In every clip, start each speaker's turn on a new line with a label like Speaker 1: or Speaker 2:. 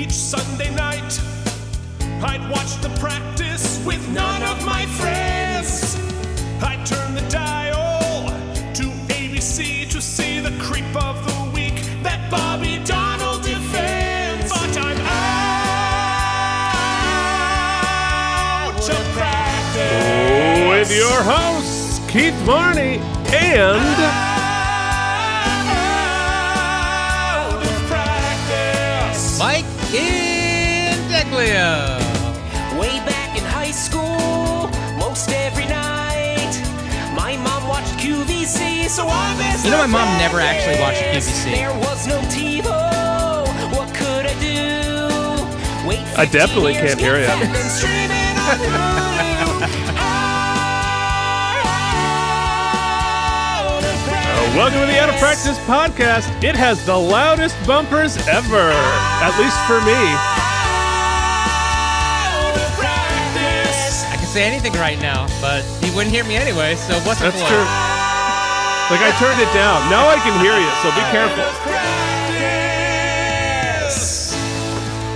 Speaker 1: Each Sunday night, I'd watch the practice with none of my friends. I'd turn the dial to ABC to see the creep of the week that Bobby Donald defends. But I'm out of practice.
Speaker 2: With your hosts, Keith Varney and...
Speaker 1: Out of practice.
Speaker 3: Mike Indeglia.
Speaker 4: Way back in high school, most every night, my mom watched QVC, so I missed.
Speaker 3: You know, my mom never actually watched QVC.
Speaker 4: There was no TiVo. What could I do? Wait,
Speaker 2: I definitely
Speaker 4: 15 years,
Speaker 2: can't hear
Speaker 4: get
Speaker 2: ya.
Speaker 4: fat, then stream it on Hulu. Out of practice.
Speaker 2: Welcome to the Out of Practice podcast. It has the loudest bumpers ever, at least for me.
Speaker 1: Out of practice.
Speaker 3: I can say anything right now, but you wouldn't hear me anyway, so what's the
Speaker 2: That's
Speaker 3: point?
Speaker 2: true. Like, I turned it down. Now I can hear you, so be careful.
Speaker 1: Practice.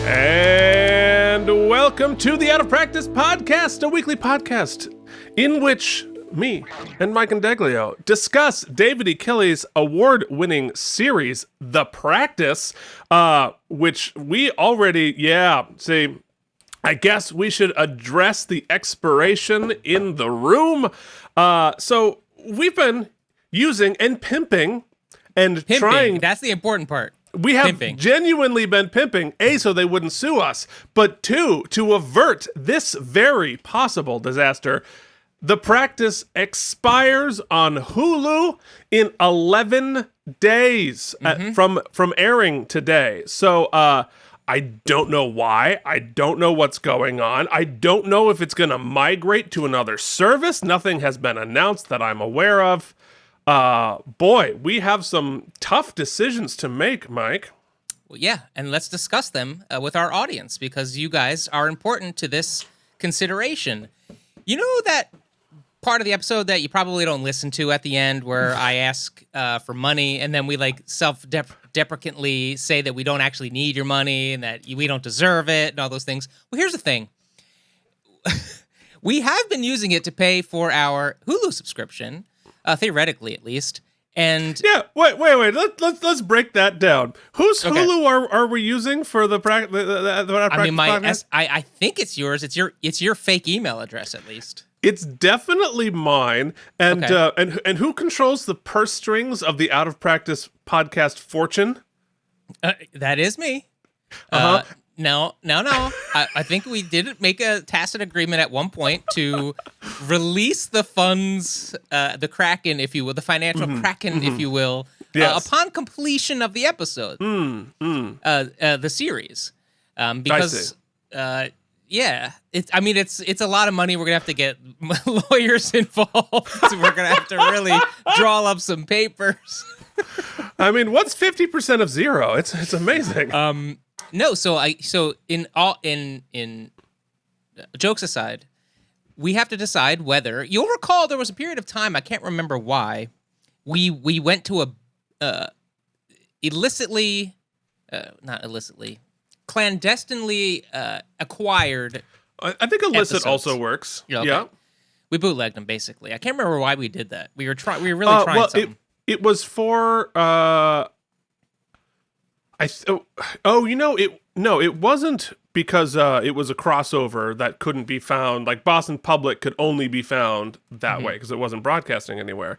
Speaker 2: And welcome to the Out of Practice podcast, a weekly podcast in which me and Mike Indeglio discuss David E. Kelley's award-winning series, The Practice, which we already, I guess we should address the expiration in the room. So we've been using and pimping and trying.
Speaker 3: That's the important part.
Speaker 2: We have
Speaker 3: Pimping.
Speaker 2: genuinely been pimping, A, so they wouldn't sue us, but two, to avert this very possible disaster. The Practice expires on Hulu in 11 days from airing today. So I don't know why. I don't know what's going on. I don't know if it's going to migrate to another service. Nothing has been announced that I'm aware of. Boy, we have some tough decisions to make, Mike.
Speaker 3: Well, yeah, and let's discuss them with our audience because you guys are important to this consideration. You know that part of the episode that you probably don't listen to at the end where I ask for money and then we like self-deprecantly say that we don't actually need your money and that we don't deserve it and all those things? Well, here's the thing. We have been using it to pay for our Hulu subscription, theoretically at least. And
Speaker 2: Yeah, wait. Let's break that down. Whose
Speaker 3: Okay.
Speaker 2: Hulu are we using for the practice?
Speaker 3: I mean, I think it's yours. It's your fake email address at least.
Speaker 2: It's definitely mine. And
Speaker 3: Okay.
Speaker 2: and who controls the purse strings of the Out of Practice podcast fortune?
Speaker 3: That is me. No. I think we did make a tacit agreement at one point to release the funds, the Kraken, if you will, the financial Kraken, if you will,
Speaker 2: Yes.
Speaker 3: upon completion of the episode, the series. Because, it's a lot of money. We're gonna have to get lawyers involved. We're gonna have to really draw up some papers.
Speaker 2: I mean, what's 50% of zero? It's amazing.
Speaker 3: No, so jokes aside, we have to decide whether you'll recall there was a period of time, I can't remember why, we went to a clandestinely acquired.
Speaker 2: I think illicit
Speaker 3: episodes.
Speaker 2: also works.
Speaker 3: Yeah, okay.
Speaker 2: Yeah.
Speaker 3: We bootlegged them basically. I can't remember why we did that. We were really trying something.
Speaker 2: It was for it wasn't because it was a crossover that couldn't be found. Like Boston Public could only be found that way because it wasn't broadcasting anywhere.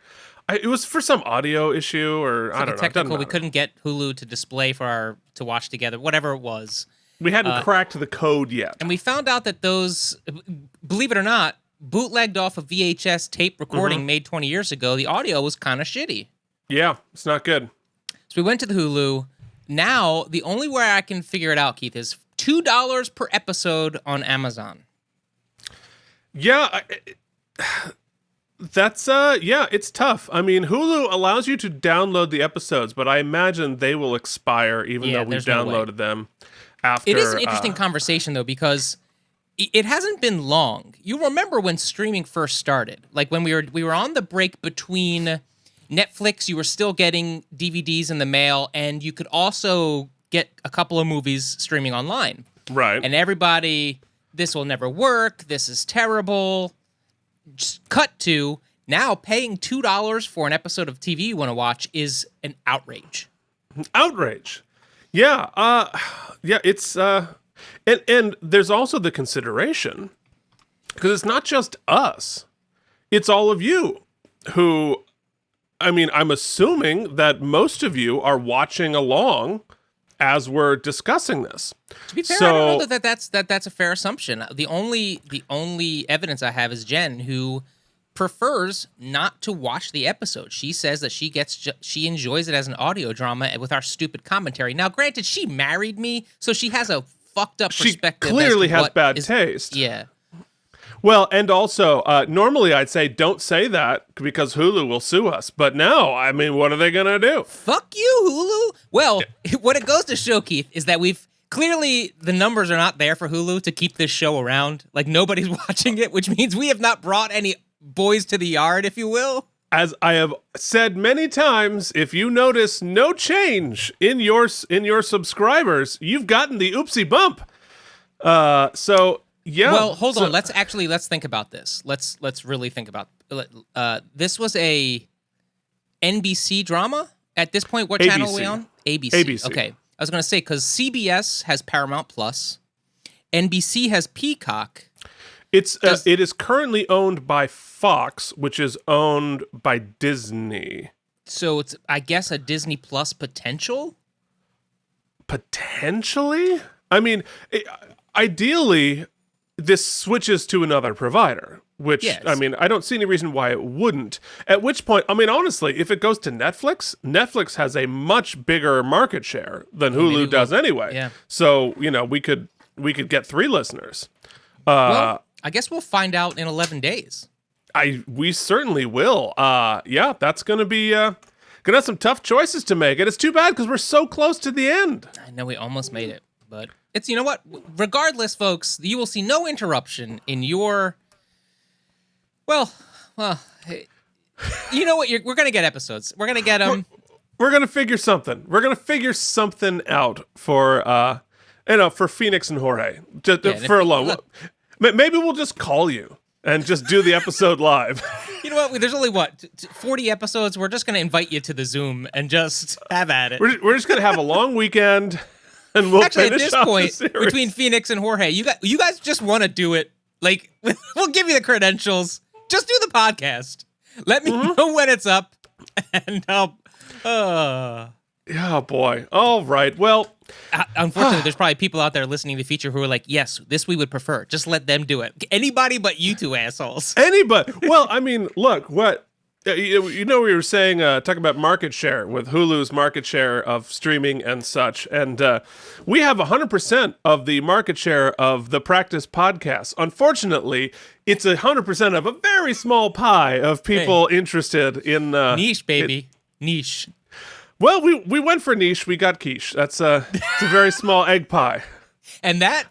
Speaker 2: It was for some audio issue or I don't know.
Speaker 3: Technical, we couldn't get Hulu to display to watch together, whatever it was.
Speaker 2: We hadn't cracked the code yet.
Speaker 3: And we found out that those, believe it or not, bootlegged off a VHS tape recording made 20 years ago, the audio was kind of shitty.
Speaker 2: Yeah, it's not good.
Speaker 3: So we went to the Hulu. Now, the only way I can figure it out, Keith, is $2 per episode on Amazon.
Speaker 2: Yeah, it's tough. I mean, Hulu allows you to download the episodes, but I imagine they will expire even though we downloaded them after.
Speaker 3: It is an interesting conversation, though, because it hasn't been long. You remember when streaming first started, like when we were on the break between Netflix, you were still getting DVDs in the mail, and you could also get a couple of movies streaming online.
Speaker 2: Right.
Speaker 3: And everybody, this will never work. This is terrible. Just cut to now paying $2 for an episode of TV you want to watch is an outrage.
Speaker 2: Outrage. Yeah. Yeah, it's and there's also the consideration, because it's not just us. It's all of you who, I mean, I'm assuming that most of you are watching along as we're discussing this.
Speaker 3: To be fair, I don't know that's a fair assumption. The only evidence I have is Jen, who prefers not to watch the episode. She says that she enjoys it as an audio drama with our stupid commentary. Now, granted, she married me, so she has a fucked up perspective.
Speaker 2: She clearly has bad taste.
Speaker 3: Yeah.
Speaker 2: Well, and also, normally I'd say don't say that because Hulu will sue us. But no, I mean, what are they going to do?
Speaker 3: Fuck you, Hulu. Well, what it goes to show, Keith, is that clearly the numbers are not there for Hulu to keep this show around. Like, nobody's watching it, which means we have not brought any boys to the yard, if you will.
Speaker 2: As I have said many times, if you notice no change in your subscribers, you've gotten the oopsie bump. So yeah.
Speaker 3: Well, hold on. Let's think about this. Let's really think about. This was a NBC drama at this point. What channel are we on? ABC. Okay, I was going to say because CBS has Paramount Plus, NBC has Peacock. It is currently owned by Fox, which is owned by Disney. So it's, I guess, a Disney Plus potential? Potentially? I mean, ideally, this switches to another provider, which, yes. I mean, I don't see any reason why it wouldn't. At which point, I mean, honestly, if it goes to Netflix, Netflix has a much bigger market share than Hulu does anyway. Yeah. So, you know, we could get 3 listeners. Well, I guess we'll find out in 11 days. We certainly will. Yeah, that's going to be gonna have some tough choices to make, and it's too bad because we're so close to the end. I know we almost made it, but it's, you know what? Regardless, folks, you will see no interruption in your. Well, you know what? We're gonna get episodes. We're gonna get them. We're gonna figure something. We're gonna figure something out for for Phoenix and Jorge for a long. Maybe we'll just call you and just do the episode live. You know what? There's only 40 episodes. We're just gonna invite you to the Zoom and just have at it. We're just gonna have a long weekend, and we'll actually finish at this point between Phoenix and Jorge. You guys just want to do it. Like, we'll give you the credentials. Just do the podcast. Let me know when it's up, and I'll. Oh boy! All right. Well, unfortunately, there's probably people out there listening to the feature who are like, "Yes, this we would prefer. Just let them do it. Anybody but you two assholes." Anybody? Well, I mean, look, what we were saying, talking about market share with Hulu's market share of streaming and such, and we have 100% of the market share of the Practice podcast. Unfortunately, it's 100% of a very small pie of people interested in niche, baby, niche. Well, we went for niche. We got quiche. It's a very small egg pie. And that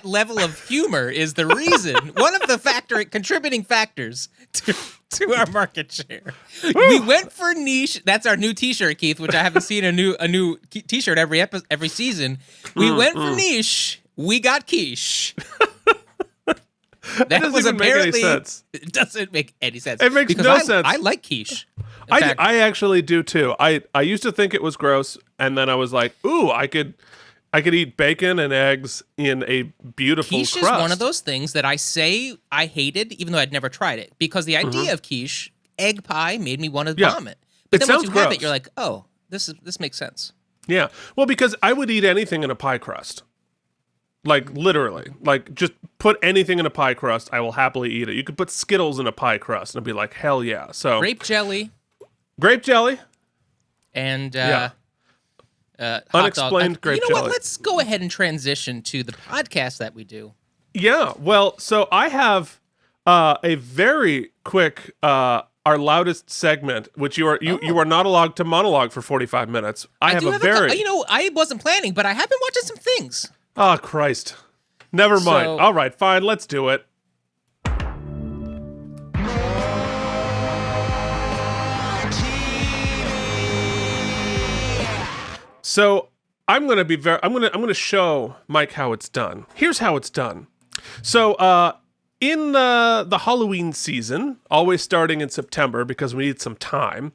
Speaker 3: level of humor is the reason, one of the contributing factors to our market share. We went for niche. That's our new T-shirt, Keith, which I haven't seen a new T-shirt every season. We went for niche. We got quiche. That doesn't even make any sense. It doesn't make any sense. It makes no sense. I like quiche. I actually do too. I used to think it was gross, and then I was like, ooh, I could eat bacon and eggs in a beautiful crust. Quiche is one of those things that I say I hated, even though I'd never tried it, because the idea of quiche, egg pie, made me want to vomit. But then once you have it, you're like, oh, this makes sense. Yeah. Well, because I would eat anything in a pie crust. Like, literally. Like, just put anything in a pie crust, I will happily eat it. You could put Skittles in a pie crust, and I'd be like, hell yeah. So grape jelly. And unexplained grape jelly. You know what? Let's go ahead and transition to the podcast that we do. Yeah. Well, so I have a very quick our loudest segment, which you are not allowed to monologue for 45 minutes. I have I wasn't planning, but I have been watching some things. Oh, Christ. Never mind. All right, fine. Let's do it. So
Speaker 2: I'm gonna show Mike how it's done. Here's how it's done. So in the Halloween season, always starting in September because we need some time,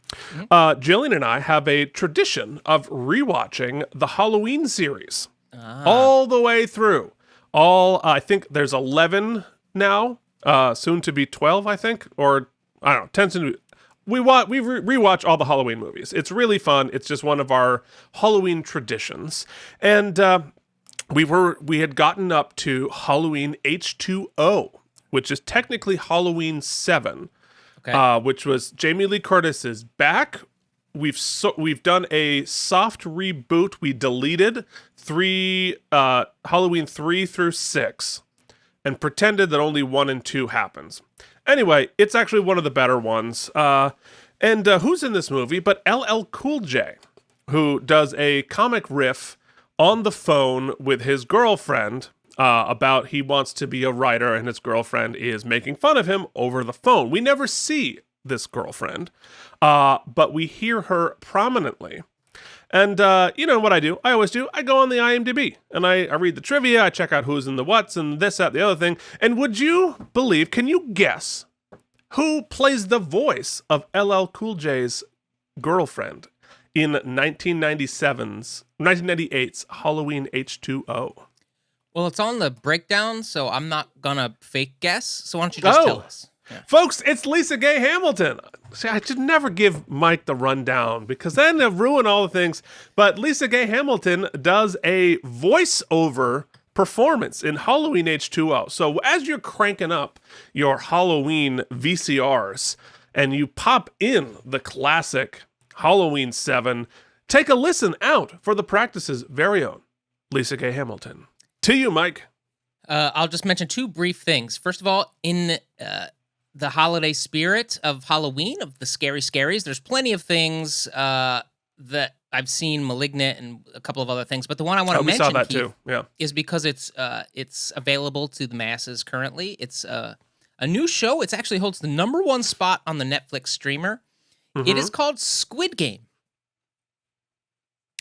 Speaker 2: Jillian and I have a tradition of rewatching the Halloween series all the way through. I think there's 11 now, soon to be 12, I think, or I don't know, 10 to. We rewatch all the Halloween movies. It's really fun. It's just one of our Halloween traditions. And we had gotten up to Halloween H2O, which is technically Halloween 7, which was Jamie Lee Curtis is back. We've done a soft reboot. We deleted Halloween 3 through 6 and pretended that only 1 and 2 happens. Anyway, it's actually one of the better ones. And who's in this movie but LL Cool J, who does a comic riff on the phone with his girlfriend about he wants to be a writer and his girlfriend is making fun of him over the phone. We never see this girlfriend, but we hear her prominently. And you know what I do? I always do. I go on the IMDb and I read the trivia. I check out who's in the what's and this, that, the other thing. And would you believe, can you guess who plays the voice of LL Cool J's girlfriend in 1998's Halloween H2O?
Speaker 3: Well, it's on the breakdown, so I'm not gonna fake guess. So why don't you just tell us? Yeah.
Speaker 2: Folks, it's Lisa Gay Hamilton. See, I should never give Mike the rundown because then they'll ruin all the things. But Lisa Gay Hamilton does a voiceover performance in Halloween H2O. So as you're cranking up your Halloween VCRs and you pop in the classic Halloween 7, take a listen out for the practice's very own Lisa Gay Hamilton. To you, Mike.
Speaker 3: I'll just mention 2 brief things. First of all, in the holiday spirit of Halloween, of the scary scaries, there's plenty of things that I've seen, Malignant and a couple of other things. But the one I want to mention,
Speaker 2: saw that too. Yeah,
Speaker 3: is because it's available to the masses currently. It's a new show. It actually holds the #1 spot on the Netflix streamer. Mm-hmm. It is called Squid Game.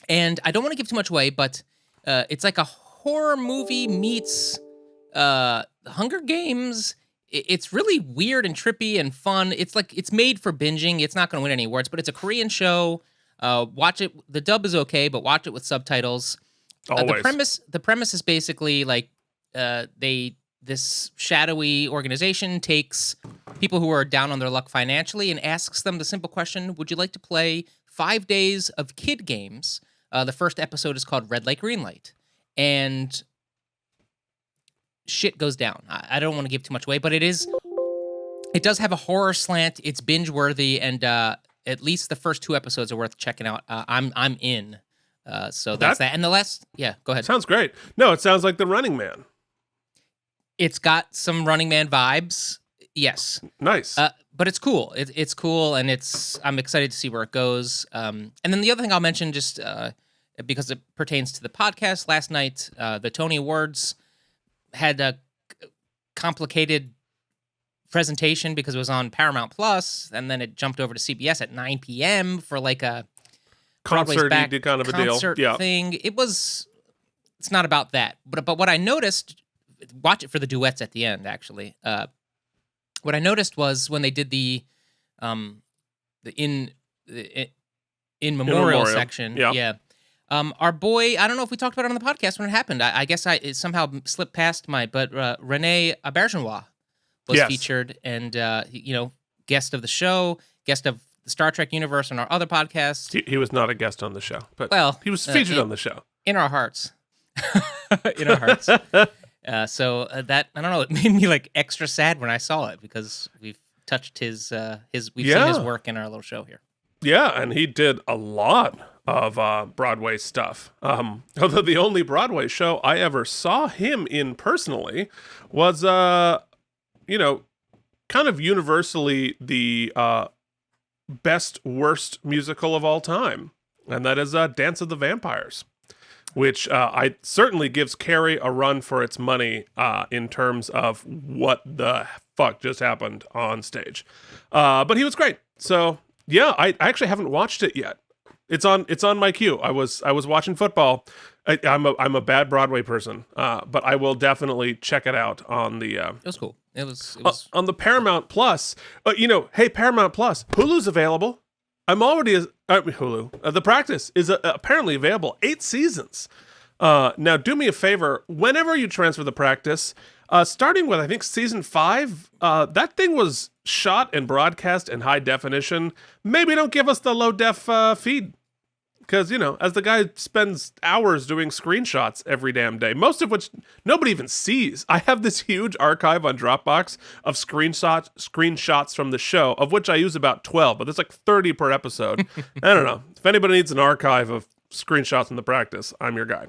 Speaker 3: And I don't want to give too much away, but it's like a horror movie meets Hunger Games. It's really weird and trippy and fun. It's like it's made for binging. It's not going to win any awards, but it's a Korean show. Watch it. The dub is okay, but watch it with subtitles. The premise is basically like this shadowy organization takes people who are down on their luck financially and asks them the simple question: would you like to play 5 days of kid games? The first episode is called Red Light, Green Light. And shit goes down. I don't want to give too much away, but it does have a horror slant. It's binge worthy, and at least the first 2 episodes are worth checking out. I'm in. So that's that. And the last, go ahead.
Speaker 2: Sounds great. No, it sounds like The Running Man.
Speaker 3: It's got some Running Man vibes. Yes.
Speaker 2: Nice.
Speaker 3: But it's cool. It's cool, and I'm excited to see where it goes. And then the other thing I'll mention, just because it pertains to the podcast, last night the Tony Awards had a complicated presentation because it was on Paramount Plus, and then it jumped over to CBS at 9 p.m. for like a
Speaker 2: concert kind of a
Speaker 3: concert
Speaker 2: deal.
Speaker 3: Thing. It's not about that, but what I noticed, watch it for the duets at the end. Actually, what I noticed was when they did the in memorial section, our boy, I don't know if we talked about it on the podcast when it happened. I guess it somehow slipped past but Rene Auberjonois was featured, and guest of the show, guest of the Star Trek universe on our other podcast.
Speaker 2: He was not a guest on the show, but he was featured on the show.
Speaker 3: In our hearts. In our hearts. So that, I don't know, it made me like extra sad when I saw it because we've touched we've seen his work in our little show here.
Speaker 2: Yeah, and he did a lot of Broadway stuff. Although the only Broadway show I ever saw him in personally was, kind of universally the best, worst musical of all time. And that is Dance of the Vampires, which I certainly gives Carrie a run for its money in terms of what the fuck just happened on stage. But he was great. So, yeah, I actually haven't watched it yet. It's on my queue. I was watching football. I'm a bad Broadway person, but I will definitely check it out on the.
Speaker 3: It was cool. It was
Speaker 2: on the Paramount Plus. Hey, Paramount Plus, Hulu's available. I'm already Hulu. The Practice is apparently available. 8 seasons. Now, do me a favor. Whenever you transfer The Practice, starting with I think season 5, that thing was shot and broadcast in high definition. Maybe don't give us the low def feed. Because, as the guy spends hours doing screenshots every damn day, most of which nobody even sees. I have this huge archive on Dropbox of screenshots from the show, of which I use about 12, but there's like 30 per episode. I don't know. If anybody needs an archive of screenshots in The Practice, I'm your guy.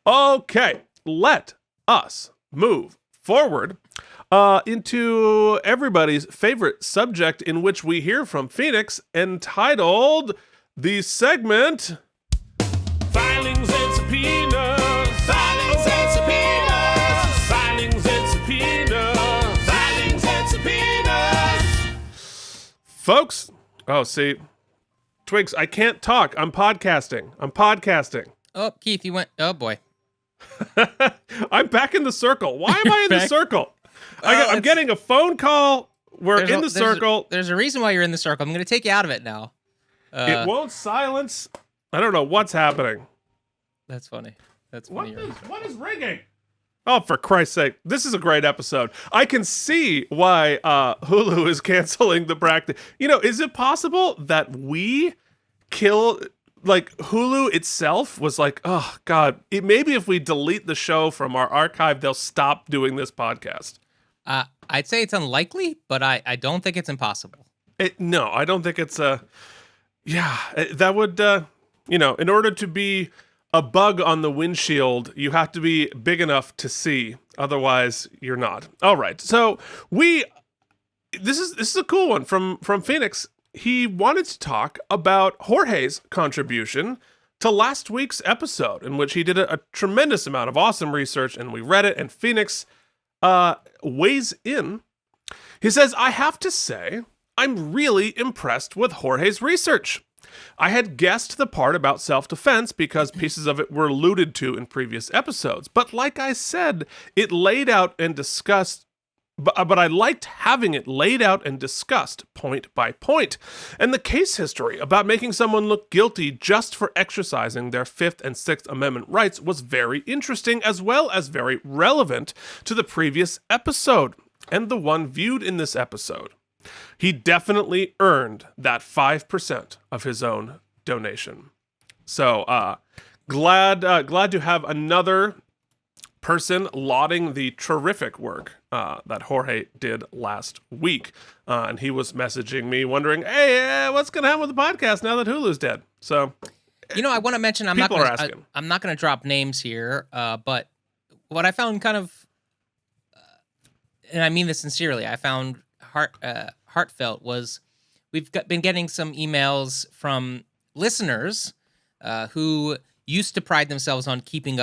Speaker 2: Okay, let us move forward into everybody's favorite subject in which we hear from Phoenix, entitled the segment
Speaker 1: Filings and Subpoenas. Filings and Subpoenas. Filings and Subpoenas. Filings and Subpoenas.
Speaker 2: Folks. Oh, see, Twigs, I can't talk. I'm podcasting.
Speaker 3: Oh, Keith, you went. Oh boy.
Speaker 2: I'm back in the circle. Why am I in the circle? I'm getting a phone call. We're in the circle.
Speaker 3: There's a reason why you're in the circle. I'm going to take you out of it now.
Speaker 2: It won't silence. I don't know what's happening.
Speaker 3: That's funny. That's funny.
Speaker 2: What is ringing? Oh, for Christ's sake. This is a great episode. I can see why Hulu is canceling The Practice. Is it possible that we kill... Like, Hulu itself was like, oh, God, maybe if we delete the show from our archive, they'll stop doing this podcast.
Speaker 3: I'd say it's unlikely, but I don't think it's impossible.
Speaker 2: No, I don't think it's that would, in order to be a bug on the windshield, you have to be big enough to see. Otherwise, you're not. All right. So this is a cool one from Phoenix. He wanted to talk about Jorge's contribution to last week's episode, in which he did a tremendous amount of awesome research, and we read it, and Phoenix weighs in. He says, I have to say, I'm really impressed with Jorge's research. I had guessed the part about self-defense because pieces of it were alluded to in previous episodes, but like I said, it laid out and discussed But I liked having it laid out and discussed point by point. And the case history about making someone look guilty just for exercising their Fifth and Sixth Amendment rights was very interesting, as well as very relevant to the previous episode and the one viewed in this episode. He definitely earned that 5% of his own donation. So glad to have another person lauding the terrific work that Jorge did last week. And he was messaging me wondering, hey, what's going to happen with the podcast now that Hulu's dead? So,
Speaker 3: I want to mention, I'm not going to drop names here, but what I found kind of, and I mean this sincerely, I found heartfelt was we've been getting some emails from listeners who used to pride themselves on keeping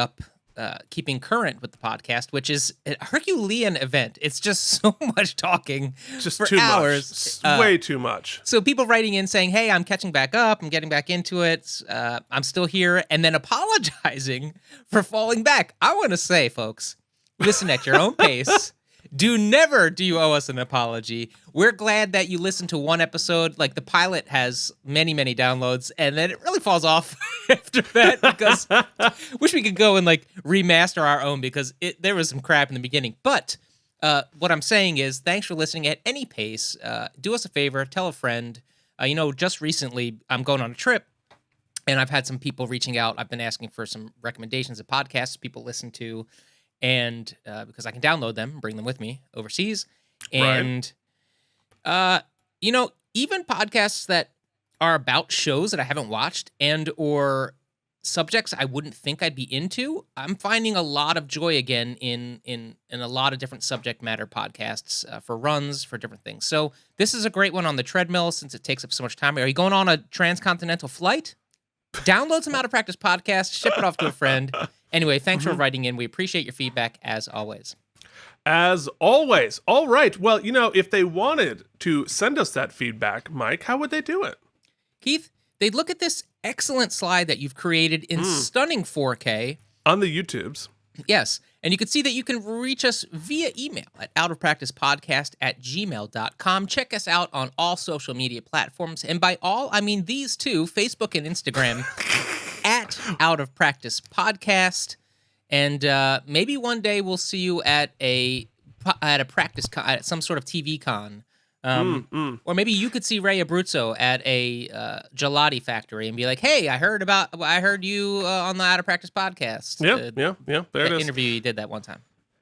Speaker 3: current with the podcast, which is a Herculean event. It's just so much talking
Speaker 2: just
Speaker 3: for
Speaker 2: too
Speaker 3: hours.
Speaker 2: Much. Way too much.
Speaker 3: So people writing in saying, hey, I'm catching back up. I'm getting back into it. I'm still here. And then apologizing for falling back. I want to say, folks, listen at your own pace. Do you owe us an apology. We're glad that you listened to one episode. Like, the pilot has many, many downloads, and then it really falls off after that because wish we could go and remaster our own because there was some crap in the beginning. But what I'm saying is, thanks for listening at any pace. Do us a favor, tell a friend. Just recently, I'm going on a trip, and I've had some people reaching out. I've been asking for some recommendations of podcasts people listen to. And because I can download them and bring them with me overseas. And, even podcasts that are about shows that I haven't watched and or subjects I wouldn't think I'd be into, I'm finding a lot of joy again in a lot of different subject matter podcasts for runs, for different things. So this is a great one on the treadmill since it takes up so much time. Are you going on a transcontinental flight? Download some Out of Practice podcast, ship it off to a friend. Anyway, thanks for writing in. We appreciate your feedback as always.
Speaker 2: As always. All right. Well, if they wanted to send us that feedback, Mike, how would they do it?
Speaker 3: Keith, they'd look at this excellent slide that you've created in stunning 4K.
Speaker 2: On the YouTubes.
Speaker 3: Yes. And you can see that you can reach us via email at outofpracticepodcast@gmail.com. Check us out on all social media platforms. And by all, I mean these two, Facebook and Instagram, at Out of Practice Podcast. And maybe one day we'll see you at a practice con, at some sort of TV con. Or maybe you could see Ray Abruzzo at a gelati factory and be like, "Hey, I heard you on the Out of Practice podcast."
Speaker 2: Yeah. There it is.
Speaker 3: Interview you did that one time.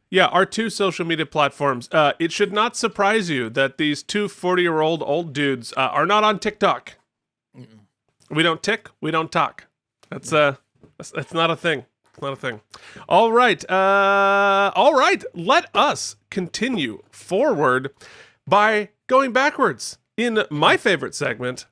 Speaker 2: Yeah, our two social media platforms. It should not surprise you that these two 40-year-old old dudes are not on TikTok. We don't tick, we don't talk. That's not a thing. It's not a thing. All right. Let us continue forward by going backwards in my favorite segment.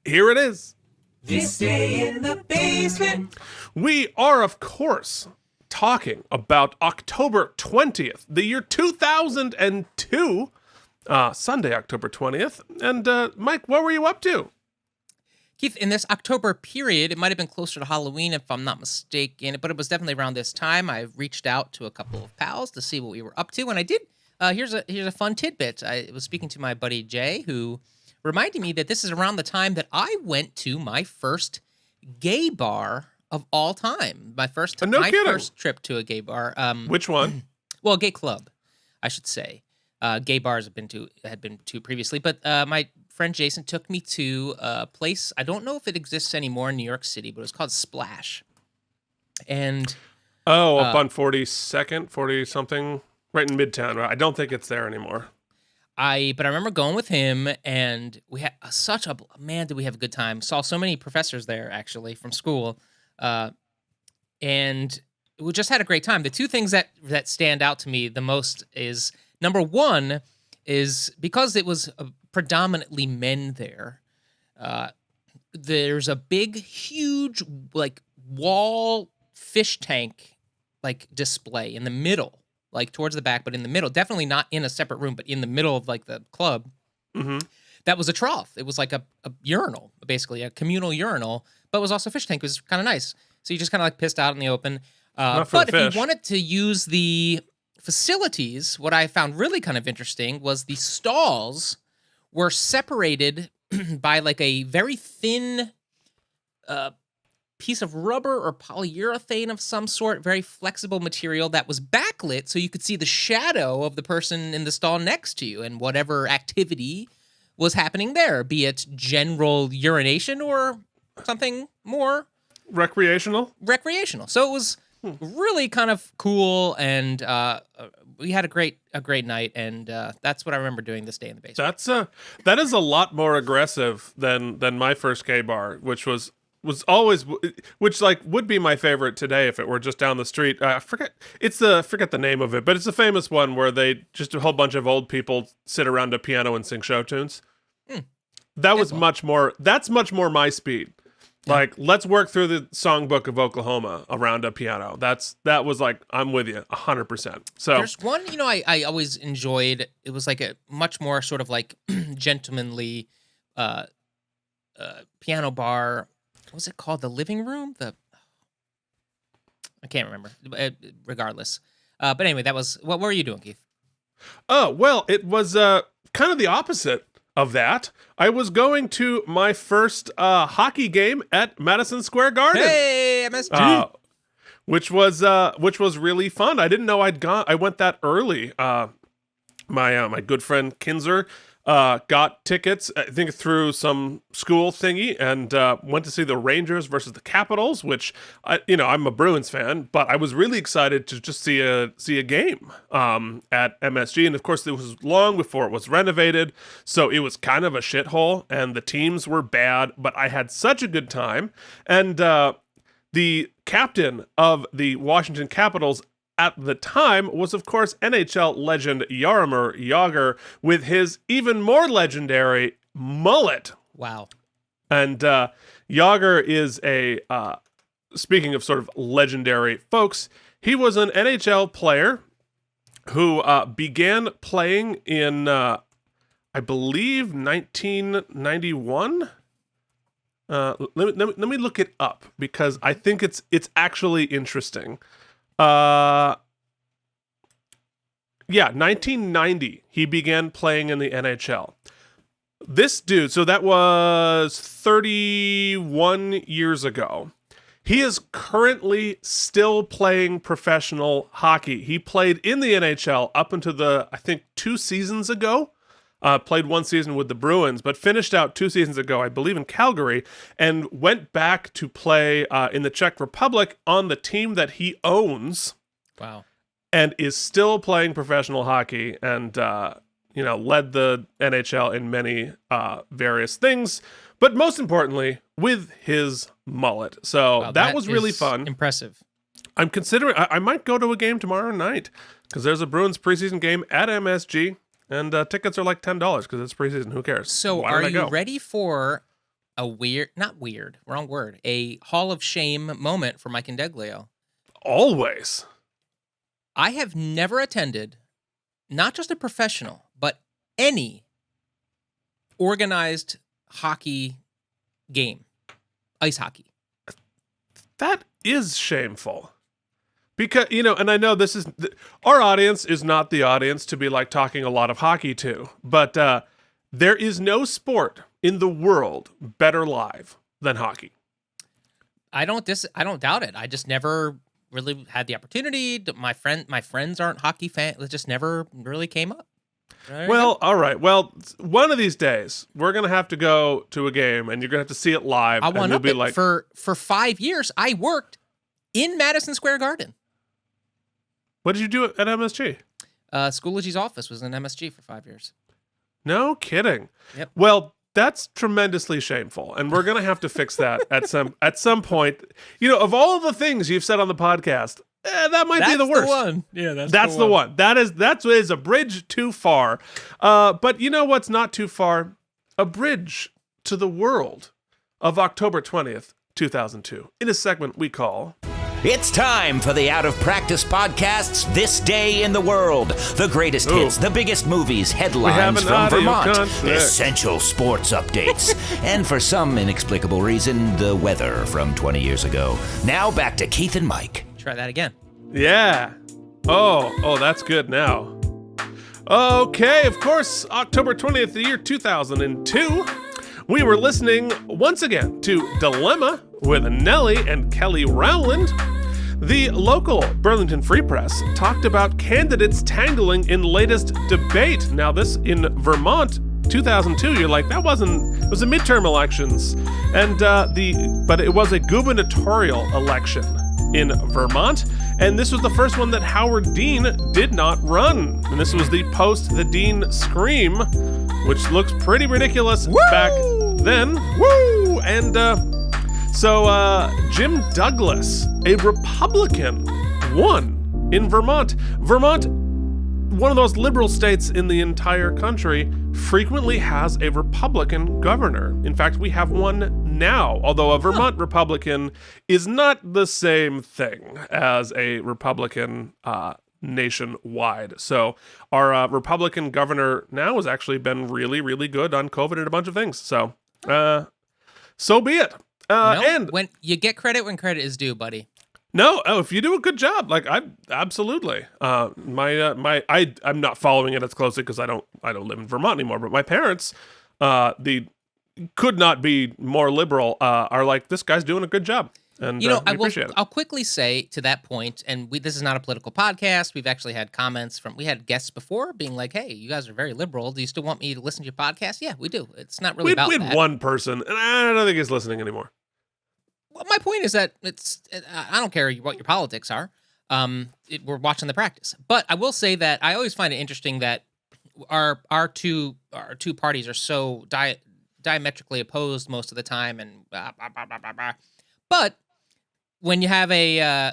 Speaker 2: Here it is.
Speaker 4: This day in the basement.
Speaker 2: We are, of course, talking about October 20th, the year 2002, Sunday, October 20th. And Mike, what were you up to?
Speaker 3: Keith, in this October period, it might have been closer to Halloween if I'm not mistaken, but it was definitely around this time. I reached out to a couple of pals to see what we were up to, and I did. Here's a fun tidbit. I was speaking to my buddy Jay, who reminded me that this is around the time that I went to my first gay bar of all time. My first trip to a gay bar.
Speaker 2: Which one?
Speaker 3: Well, a gay club, I should say. Gay bars had been to previously, but my friend Jason took me to a place. I don't know if it exists anymore in New York City, but it was called Splash. And
Speaker 2: up on 42nd, 40 something. Right in Midtown, right? I don't think it's there anymore.
Speaker 3: But I remember going with him, and we had did we have a good time. Saw so many professors there, actually, from school. And we just had a great time. The two things that stand out to me the most is, number one, is because it was predominantly men there, there's a big, huge, like, wall fish tank, like, display in the middle. Like towards the back, but in the middle, definitely not in a separate room, but in the middle of like the club. Mm-hmm. That was a trough. It was like a urinal, basically a communal urinal, but it was also a fish tank. It was kind of nice. So you just kind of like pissed out in the open. But if you wanted to use the facilities, what I found really kind of interesting was the stalls were separated by like a very thin piece of rubber or polyurethane of some sort, very flexible material that was backlit so you could see the shadow of the person in the stall next to you and whatever activity was happening there, be it general urination or something more
Speaker 2: recreational.
Speaker 3: So it was really kind of cool, and we had a great night, and that's what I remember doing this day in the basement.
Speaker 2: That is a lot more aggressive than my first gay bar, which was always, which like would be my favorite today if it were just down the street. I forget the name of it, but it's a famous one where they just a whole bunch of old people sit around a piano and sing show tunes. That's much more my speed. Like, let's work through the songbook of Oklahoma around a piano. That was like, I'm with you 100%. So
Speaker 3: there's one, I always enjoyed. It was like a much more sort of like gentlemanly piano bar. What was it called? The Living Room? I can't remember. Regardless. But anyway, what were you doing, Keith?
Speaker 2: Oh, well, it was kind of the opposite of that. I was going to my first hockey game at Madison Square Garden.
Speaker 3: Hey, MSG!
Speaker 2: Which was really fun. I didn't know I went that early. My good friend Kinzer got tickets, I think through some school thingy, and went to see the Rangers versus the Capitals, which I'm a Bruins fan, but I was really excited to just see a game at MSG, and of course it was long before it was renovated, so it was kind of a shithole, and the teams were bad, but I had such a good time, and the captain of the Washington Capitals at the time was, of course, NHL legend Jaromir Jagr with his even more legendary mullet.
Speaker 3: Wow.
Speaker 2: And Jagr is speaking of sort of legendary folks, he was an NHL player who began playing in, I believe, 1991. Let me look it up because I think it's actually interesting. 1990 he began playing in the NHL. This dude, so that was 31 years ago. He is currently still playing professional hockey. He played in the NHL up until I think 2 seasons ago. Played 1 season with the Bruins, but finished out 2 seasons ago, I believe, in Calgary, and went back to play in the Czech Republic on the team that he owns.
Speaker 3: Wow.
Speaker 2: And is still playing professional hockey and, led the NHL in many various things, but most importantly, with his mullet. So
Speaker 3: Wow,
Speaker 2: that was really
Speaker 3: is
Speaker 2: fun.
Speaker 3: Impressive.
Speaker 2: I'm considering, I might go to a game tomorrow night because there's a Bruins preseason game at MSG. And tickets are like $10 because it's preseason. Who cares?
Speaker 3: So
Speaker 2: Why
Speaker 3: are
Speaker 2: don't I
Speaker 3: you
Speaker 2: go?
Speaker 3: ready for a wrong word, a Hall of Shame moment for Mike Indeglio?
Speaker 2: Always.
Speaker 3: I have never attended, not just a professional, but any organized hockey game, ice hockey.
Speaker 2: That is shameful. Because, and I know this is, our audience is not the audience to be like talking a lot of hockey to, but there is no sport in the world better live than hockey.
Speaker 3: I don't doubt it. I just never really had the opportunity. My friends aren't hockey fans. It just never really came up.
Speaker 2: Well, all right. Well, one of these days we're gonna have to go to a game, and you're gonna have to see it live.
Speaker 3: I
Speaker 2: and
Speaker 3: want
Speaker 2: you'll
Speaker 3: up
Speaker 2: be
Speaker 3: it.
Speaker 2: like,
Speaker 3: For 5 years, I worked in Madison Square Garden.
Speaker 2: what did you do at MSG?
Speaker 3: Schoology's office was in MSG for 5 years.
Speaker 2: No kidding.
Speaker 3: Yep.
Speaker 2: Well, that's tremendously shameful, and we're gonna have to fix that at some point. Of all the things you've said on the podcast, that might be the worst.
Speaker 3: One. Yeah,
Speaker 2: That's the one. That is a bridge too far. But you know what's not too far? A bridge to the world of October 20th, 2002. In a segment we call...
Speaker 5: It's time for the Out of Practice Podcast's This Day in the World. The greatest hits, the biggest movies, headlines from
Speaker 2: audio
Speaker 5: Vermont,
Speaker 2: conflict.
Speaker 5: essential sports updates, and for some inexplicable reason, the weather from 20 years ago. Now back to Keith and Mike.
Speaker 3: Try that again.
Speaker 2: Yeah. Oh, that's good now. Okay, of course, October 20th, the year 2002. We were listening once again to Dilemma with Nellie and Kelly Rowland. The local Burlington Free Press talked about candidates tangling in latest debate. Now, this in Vermont, 2002. You're like, it was a midterm elections, but it was a gubernatorial election in Vermont, and this was the first one that Howard Dean did not run. And this was the post the Dean scream, which looks pretty ridiculous back then. Woo! And so Jim Douglas, a Republican, won in Vermont. Vermont, one of those liberal states in the entire country, frequently has a Republican governor. In fact, we have one now, although a Vermont Republican is not the same thing as a Republican nationwide. So our Republican governor now has actually been really, really good on COVID and a bunch of things. So, so be it. And
Speaker 3: when you get credit when credit is due, buddy.
Speaker 2: No, if you do a good job, like I absolutely. I'm not following it as closely because I don't live in Vermont anymore. But my parents, could not be more liberal. Are like, this guy's doing a good job, and we appreciate it.
Speaker 3: I'll quickly say to that point, and this is not a political podcast. We've actually had comments we had guests before being like, "Hey, you guys are very liberal. Do you still want me to listen to your podcast?" Yeah, we do. It's not really about
Speaker 2: we
Speaker 3: that.
Speaker 2: had one person, and I don't think he's listening anymore.
Speaker 3: Well, my point is that I don't care what your politics are. We're watching the practice. But I will say that I always find it interesting that our two parties are so diametrically opposed most of the time, and blah, blah, blah, blah, blah, blah. But when you have a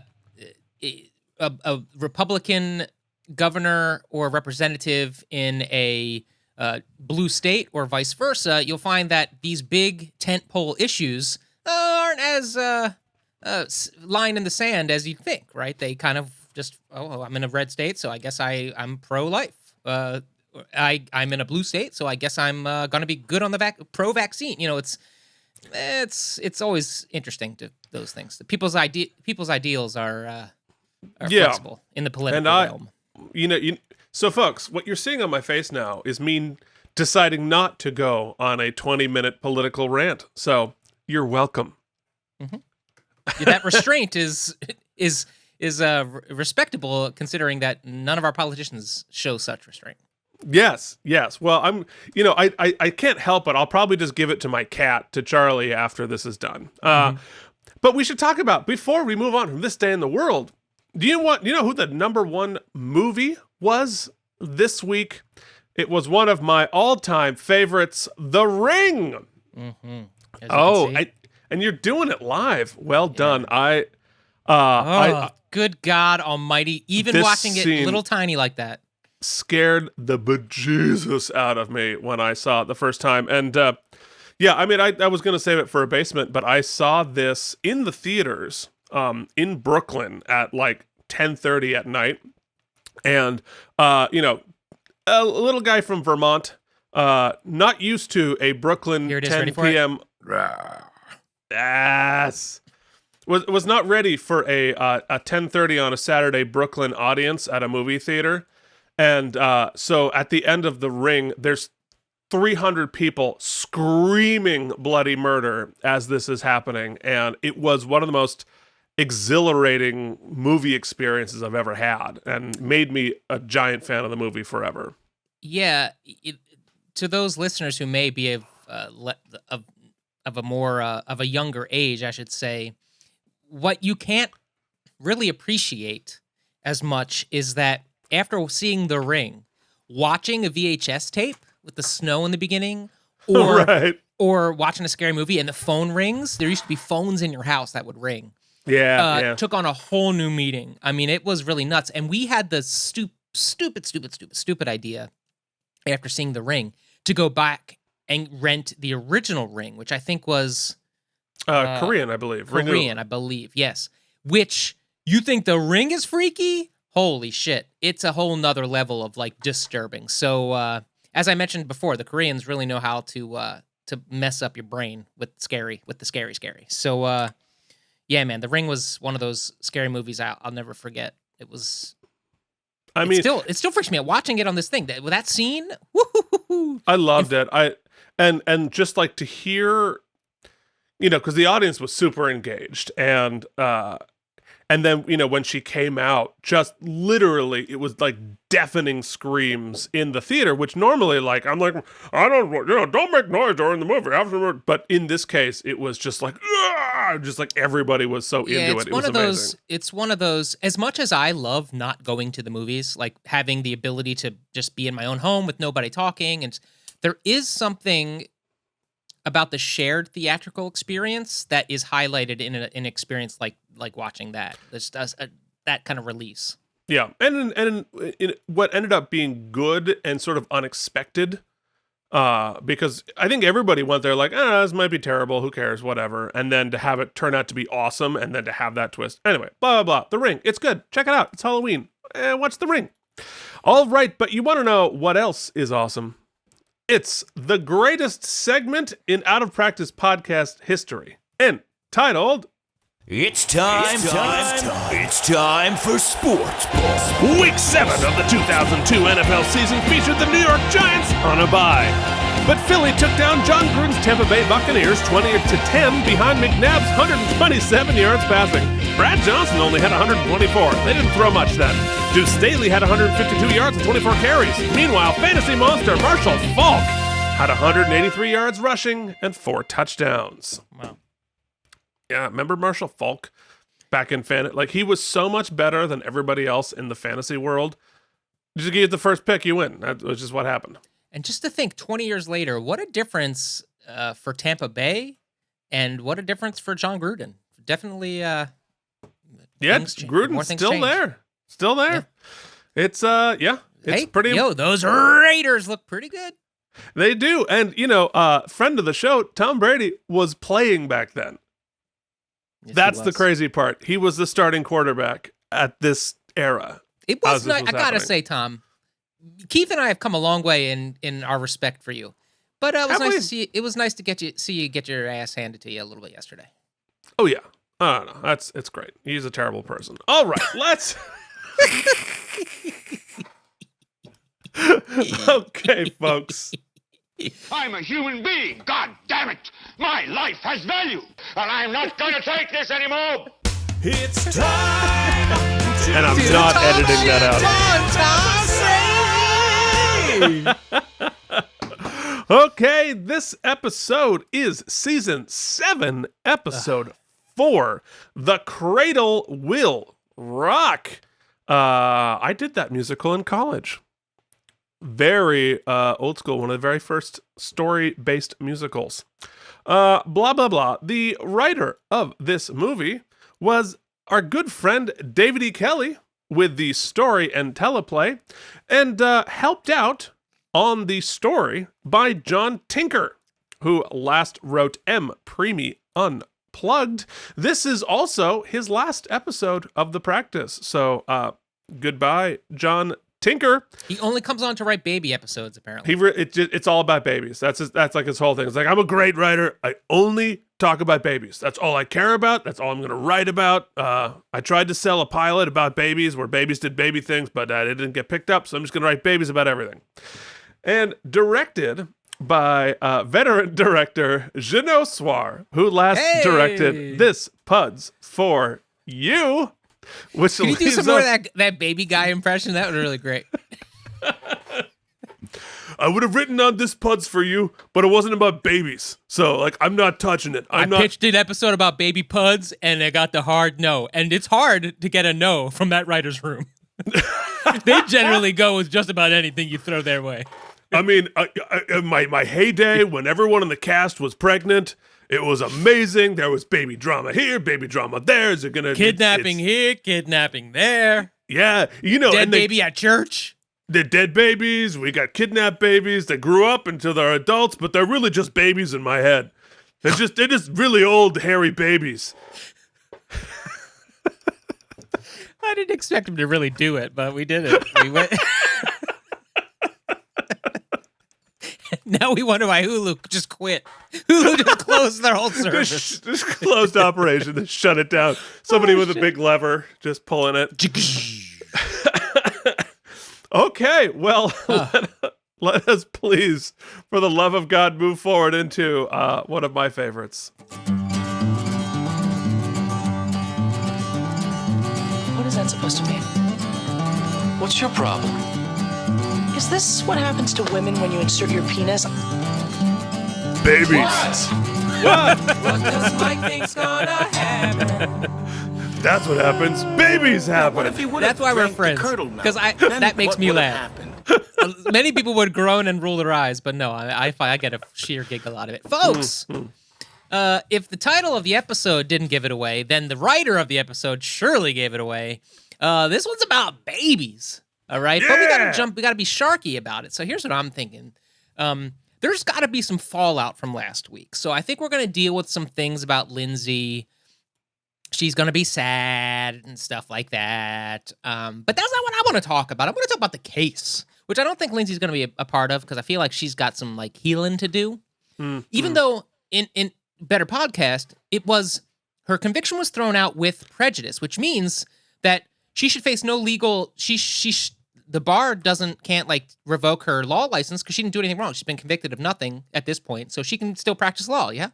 Speaker 3: Republican governor or representative in a blue state or vice versa, you'll find that these big tentpole issues aren't as line in the sand as you think, right? They kind of just, I'm in a red state, so I guess I'm pro-life. I'm in a blue state, so I guess I'm going to be good on the pro-vaccine. It's always interesting to those things. People's ideals are
Speaker 2: Yeah.
Speaker 3: flexible in the political realm.
Speaker 2: So folks, what you're seeing on my face now is me deciding not to go on a 20-minute political rant. So you're welcome.
Speaker 3: That restraint is respectable, considering that none of our politicians show such restraint.
Speaker 2: Yes. Well, I can't help it. I'll probably just give it to my cat, to Charlie, after this is done. But we should talk about, before we move on from this day in the world, do you know who the number one movie was this week? It was one of my all-time favorites, The Ring. And you're doing it live. Well done.
Speaker 3: Good God Almighty! Even
Speaker 2: This
Speaker 3: watching it
Speaker 2: scene
Speaker 3: little tiny like that
Speaker 2: scared the bejesus out of me when I saw it the first time. And I was going to save it for a basement, but I saw this in the theaters in Brooklyn at like 10:30 at night. And, a little guy from Vermont, not used to a Brooklyn
Speaker 3: Here it is,
Speaker 2: 10
Speaker 3: ready for
Speaker 2: p.m. Yes. Was not ready for a 10:30 on a Saturday Brooklyn audience at a movie theater. And so at the end of The Ring, there's 300 people screaming bloody murder as this is happening. And it was one of the most exhilarating movie experiences I've ever had, and made me a giant fan of the movie forever.
Speaker 3: Yeah, to those listeners who may be of a younger age, I should say, what you can't really appreciate as much is that after seeing The Ring, watching a VHS tape with the snow in the beginning, or watching a scary movie and the phone rings. There used to be phones in your house that would ring.
Speaker 2: Yeah.
Speaker 3: Took on a whole new meaning. I mean, it was really nuts. And we had the stupid idea after seeing The Ring to go back and rent the original Ring, which I think was
Speaker 2: Korean, I believe.
Speaker 3: Korean, I believe, yes. Which, you think The Ring is freaky? Holy shit. It's a whole nother level of, like, disturbing. So, as I mentioned before, the Koreans really know how to mess up your brain with the scary. So, yeah, man, The Ring was one of those scary movies I'll never forget. It was... it still freaks me out watching it on this thing. That scene, woo-hoo-hoo-hoo.
Speaker 2: I loved it. And just like to hear, because the audience was super engaged, and then when she came out, just literally it was like deafening screams in the theater, which normally I'm like, I don't make noise during the movie afterward. But in this case, it was just like, just like everybody was so into it. It was amazing.
Speaker 3: It's one of those, as much as I love not going to the movies, like having the ability to just be in my own home with nobody talking, and there is something about the shared theatrical experience that is highlighted in an experience like watching that. There's that kind of release.
Speaker 2: Yeah, and what ended up being good and sort of unexpected, because I think everybody went there like, this might be terrible, who cares, whatever, and then to have it turn out to be awesome, and then to have that twist. Anyway, blah, blah, blah. The Ring, it's good. Check it out. It's Halloween. Watch The Ring. All right, but you want to know what else is awesome? It's the greatest segment in Out of Practice podcast history, entitled...
Speaker 5: It's time for sports ball.
Speaker 2: Week 7 of the 2002 NFL season featured the New York Giants on a bye. But Philly took down John Gruden's Tampa Bay Buccaneers 20-10 behind McNabb's 127 yards passing. Brad Johnson only had 124. They didn't throw much then. Deuce Staley had 152 yards and 24 carries. Meanwhile, fantasy monster Marshall Faulk had 183 yards rushing and 4 touchdowns.
Speaker 3: Wow.
Speaker 2: Yeah, remember Marshall Faulk back in fantasy? Like, he was so much better than everybody else in the fantasy world. Just get the first pick, you win. That was just what happened.
Speaker 3: And just to think, 20 years later, what a difference for Tampa Bay, and what a difference for John Gruden. Definitely,
Speaker 2: Gruden's still there. Still there. Yeah. It's pretty...
Speaker 3: Yo, those Raiders look pretty good.
Speaker 2: They do. And, friend of the show, Tom Brady, was playing back then.
Speaker 3: Yes,
Speaker 2: that's the crazy part. He was the starting quarterback at this era.
Speaker 3: It was not, I gotta say, Tom, Keith and I have come a long way in our respect for you. But it was
Speaker 2: Have
Speaker 3: nice
Speaker 2: we?
Speaker 3: to see. It was nice to see you get your ass handed to you a little bit yesterday.
Speaker 2: Oh yeah. I don't know. It's great. He's a terrible person. All right, let's. Okay, folks.
Speaker 6: I'm a human being. God damn it. My life has value, and I'm not going to take this anymore.
Speaker 1: It's time to
Speaker 2: And I'm
Speaker 1: do
Speaker 2: not
Speaker 1: the
Speaker 2: editing that out. Okay, this episode is season 7, episode 4. The Cradle Will Rock. I did that musical in college. Very old school, one of the very first story-based musicals. Blah, blah, blah. The writer of this movie was our good friend David E. Kelly with the story and teleplay, and helped out on the story by John Tinker, who last wrote M. Preemie Unplugged. This is also his last episode of the practice. So goodbye, John Tinker.
Speaker 3: He only comes on to write baby episodes, apparently.
Speaker 2: It's all about babies. That's like his whole thing. It's like, I'm a great writer. I only talk about babies. That's all I care about. That's all I'm going to write about. I tried to sell a pilot about babies where babies did baby things, but it didn't get picked up. So I'm just going to write babies about everything. And directed by veteran director Jeannot Soir, who last directed This Pud's For You. Which
Speaker 3: Can you do some more of that baby guy impression? That was really great.
Speaker 2: I would have written on This Pud's For You, but it wasn't about babies. So, like, I'm not touching it.
Speaker 3: I pitched an episode about baby puds, and I got the hard no. And it's hard to get a no from that writer's room. They generally go with just about anything you throw their way.
Speaker 2: I mean, my heyday, when everyone in the cast was pregnant, it was amazing. There was baby drama here, baby drama there. Is it gonna
Speaker 3: Kidnapping here, kidnapping there.
Speaker 2: Yeah,
Speaker 3: Dead baby at church.
Speaker 2: They're dead babies. We got kidnapped babies that grew up until they're adults, but they're really just babies in my head. They're just really old, hairy babies.
Speaker 3: I didn't expect him to really do it, but we did it. We went. Now we wonder why Hulu just quit. Hulu just closed their whole service.
Speaker 2: Just closed operation. Just shut it down. Somebody with a big lever just pulling it. Okay, well, let us please, for the love of God, move forward into one of my favorites.
Speaker 7: What is that supposed to mean?
Speaker 8: What's your problem?
Speaker 7: Is this what happens to women when you insert your penis?
Speaker 2: Babies.
Speaker 4: What does Mike think's gonna happen?
Speaker 2: That's what happens. Babies happen.
Speaker 3: That's why we're friends. Because that makes me laugh. Many people would groan and roll their eyes, but no, I get a sheer giggle out of it. Folks, if the title of the episode didn't give it away, then the writer of the episode surely gave it away. This one's about babies, all right?
Speaker 2: Yeah.
Speaker 3: But we gotta be sharky about it. So here's what I'm thinking. There's got to be some fallout from last week. So I think we're going to deal with some things about Lindsay. She's going to be sad and stuff like that. But that's not what I want to talk about. I'm going to talk about the case, which I don't think Lindsay's going to be a part of because I feel like she's got some like healing to do. Even though in Better Podcast, it was her conviction was thrown out with prejudice, which means that she should face no legal. The bar can't like revoke her law license because she didn't do anything wrong. She's been convicted of nothing at this point, so she can still practice law. Yeah.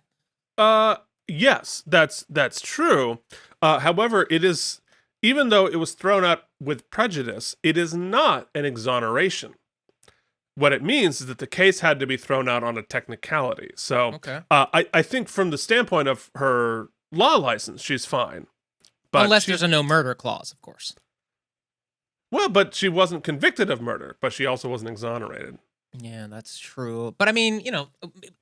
Speaker 2: Yes, that's true. However, it is, even though it was thrown out with prejudice, it is not an exoneration. What it means is that the case had to be thrown out on a technicality. So
Speaker 3: Okay.
Speaker 2: I think from the standpoint of her law license, she's fine. But
Speaker 3: Unless there's a no murder clause, of course.
Speaker 2: Well, but she wasn't convicted of murder, but she also wasn't exonerated.
Speaker 3: Yeah, that's true. But I mean,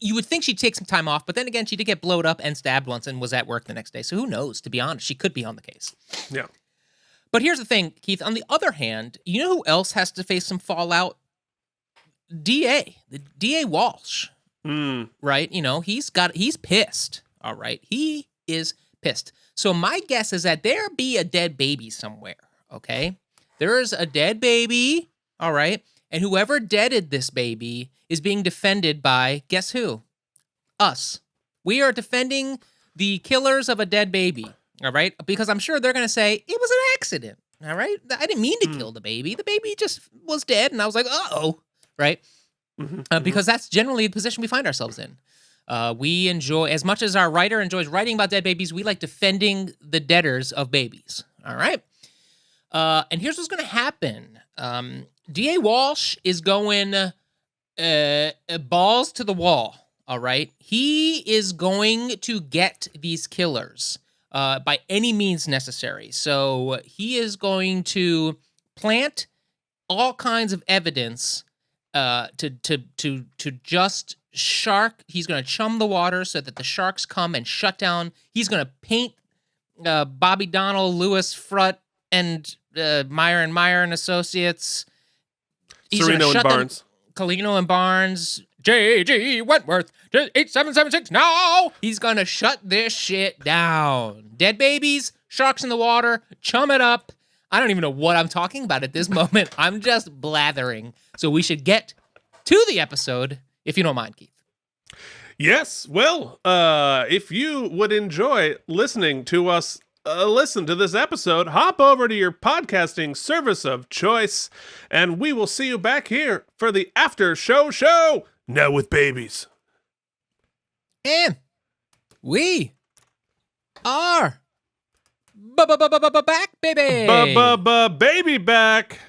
Speaker 3: you would think she'd take some time off, but then again, she did get blowed up and stabbed once and was at work the next day. So who knows, to be honest, she could be on the case.
Speaker 2: Yeah.
Speaker 3: But here's the thing, Keith, on the other hand, you know who else has to face some fallout? the DA Walsh, right? He's pissed. All right. He is pissed. So my guess is that there be a dead baby somewhere. Okay. There is a dead baby. All right. And whoever deaded this baby is being defended by, guess who? Us. We are defending the killers of a dead baby, all right? Because I'm sure they're going to say, it was an accident, all right? I didn't mean to kill the baby. The baby just was dead, and I was like, uh-oh, right? Because that's generally the position we find ourselves in. We enjoy, as much as our writer enjoys writing about dead babies, we like defending the deaders of babies, all right? And here's what's going to happen. D.A. Walsh is going balls to the wall, all right? He is going to get these killers by any means necessary. So he is going to plant all kinds of evidence to just shark. He's going to chum the water so that the sharks come and shut down. He's going to paint Bobby Donnell, Lewis Frutt, and Meyer and Associates.
Speaker 2: Serino and Barnes.
Speaker 3: Colino and Barnes. J.G. Wentworth. 8776 now. He's going to shut this shit down. Dead babies, sharks in the water, chum it up. I don't even know what I'm talking about at this moment. I'm just blathering. So we should get to the episode, if you don't mind, Keith.
Speaker 2: Yes, well, if you would enjoy listening to us listen to this episode, hop over to your podcasting service of choice, and we will see you back here for the after show, now with babies.
Speaker 3: And we are back, baby.
Speaker 2: Baby back.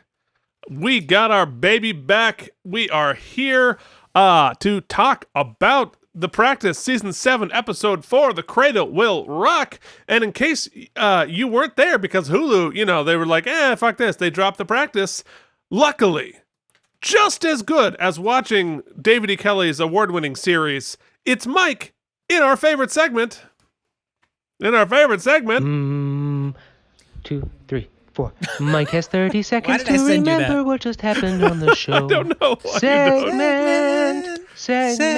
Speaker 2: We got our baby back. We are here to talk about The Practice, Season 7, Episode 4, The Cradle Will Rock. And in case you weren't there, because Hulu, they were like, fuck this. They dropped The Practice. Luckily, just as good as watching David E. Kelley's award-winning series, it's Mike in our favorite segment.
Speaker 9: 2, 3, 4. Mike has 30 seconds to remember what just happened on the show.
Speaker 2: I don't know. Segment.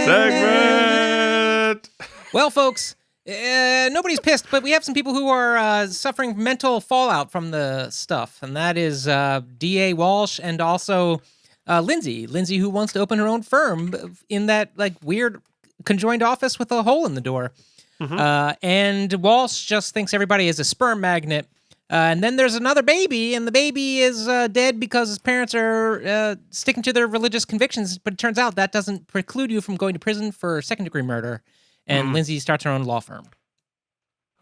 Speaker 3: Well, folks, nobody's pissed, but we have some people who are suffering mental fallout from the stuff, and that is D.A. Walsh and also Lindsay. Lindsay, who wants to open her own firm in that weird conjoined office with a hole in the door. And Walsh just thinks everybody is a sperm magnet. And then there's another baby, and the baby is dead because his parents are sticking to their religious convictions. But it turns out that doesn't preclude you from going to prison for second-degree murder. And Lindsay starts her own law firm.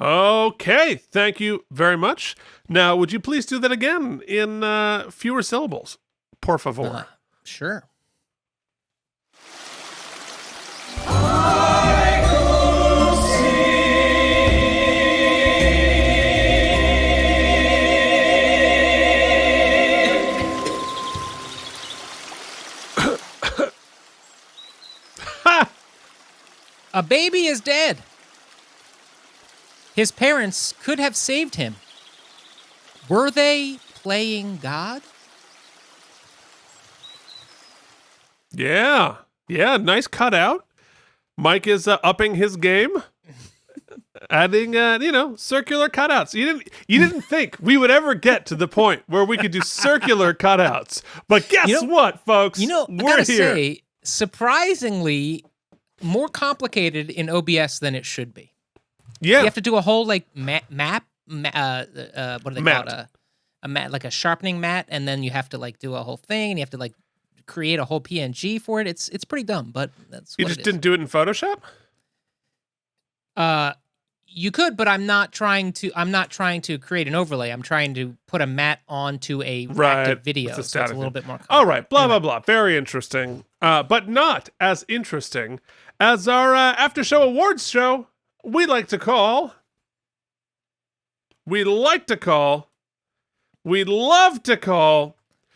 Speaker 2: Okay, thank you very much. Now, would you please do that again in fewer syllables? Por favor.
Speaker 3: Sure. A baby is dead. His parents could have saved him. Were they playing God?
Speaker 2: Yeah, nice cutout. Mike is upping his game, adding circular cutouts. You didn't think we would ever get to the point where we could do circular cutouts, but guess what, folks?
Speaker 3: We're here. Say, surprisingly, more complicated in OBS than it should be.
Speaker 2: Yeah,
Speaker 3: you have to do a whole map. What do they call it? A mat, like a sharpening mat, and then you have to do a whole thing, and you have to create a whole PNG for it. It's pretty dumb, but that's
Speaker 2: you
Speaker 3: what
Speaker 2: just
Speaker 3: it is.
Speaker 2: Didn't do it in Photoshop.
Speaker 3: You could, but I'm not trying to create an overlay. I'm trying to put a mat onto a active video. So it's a little bit more.
Speaker 2: All right, blah blah. Very interesting, but not as interesting as our after show awards show. We love to call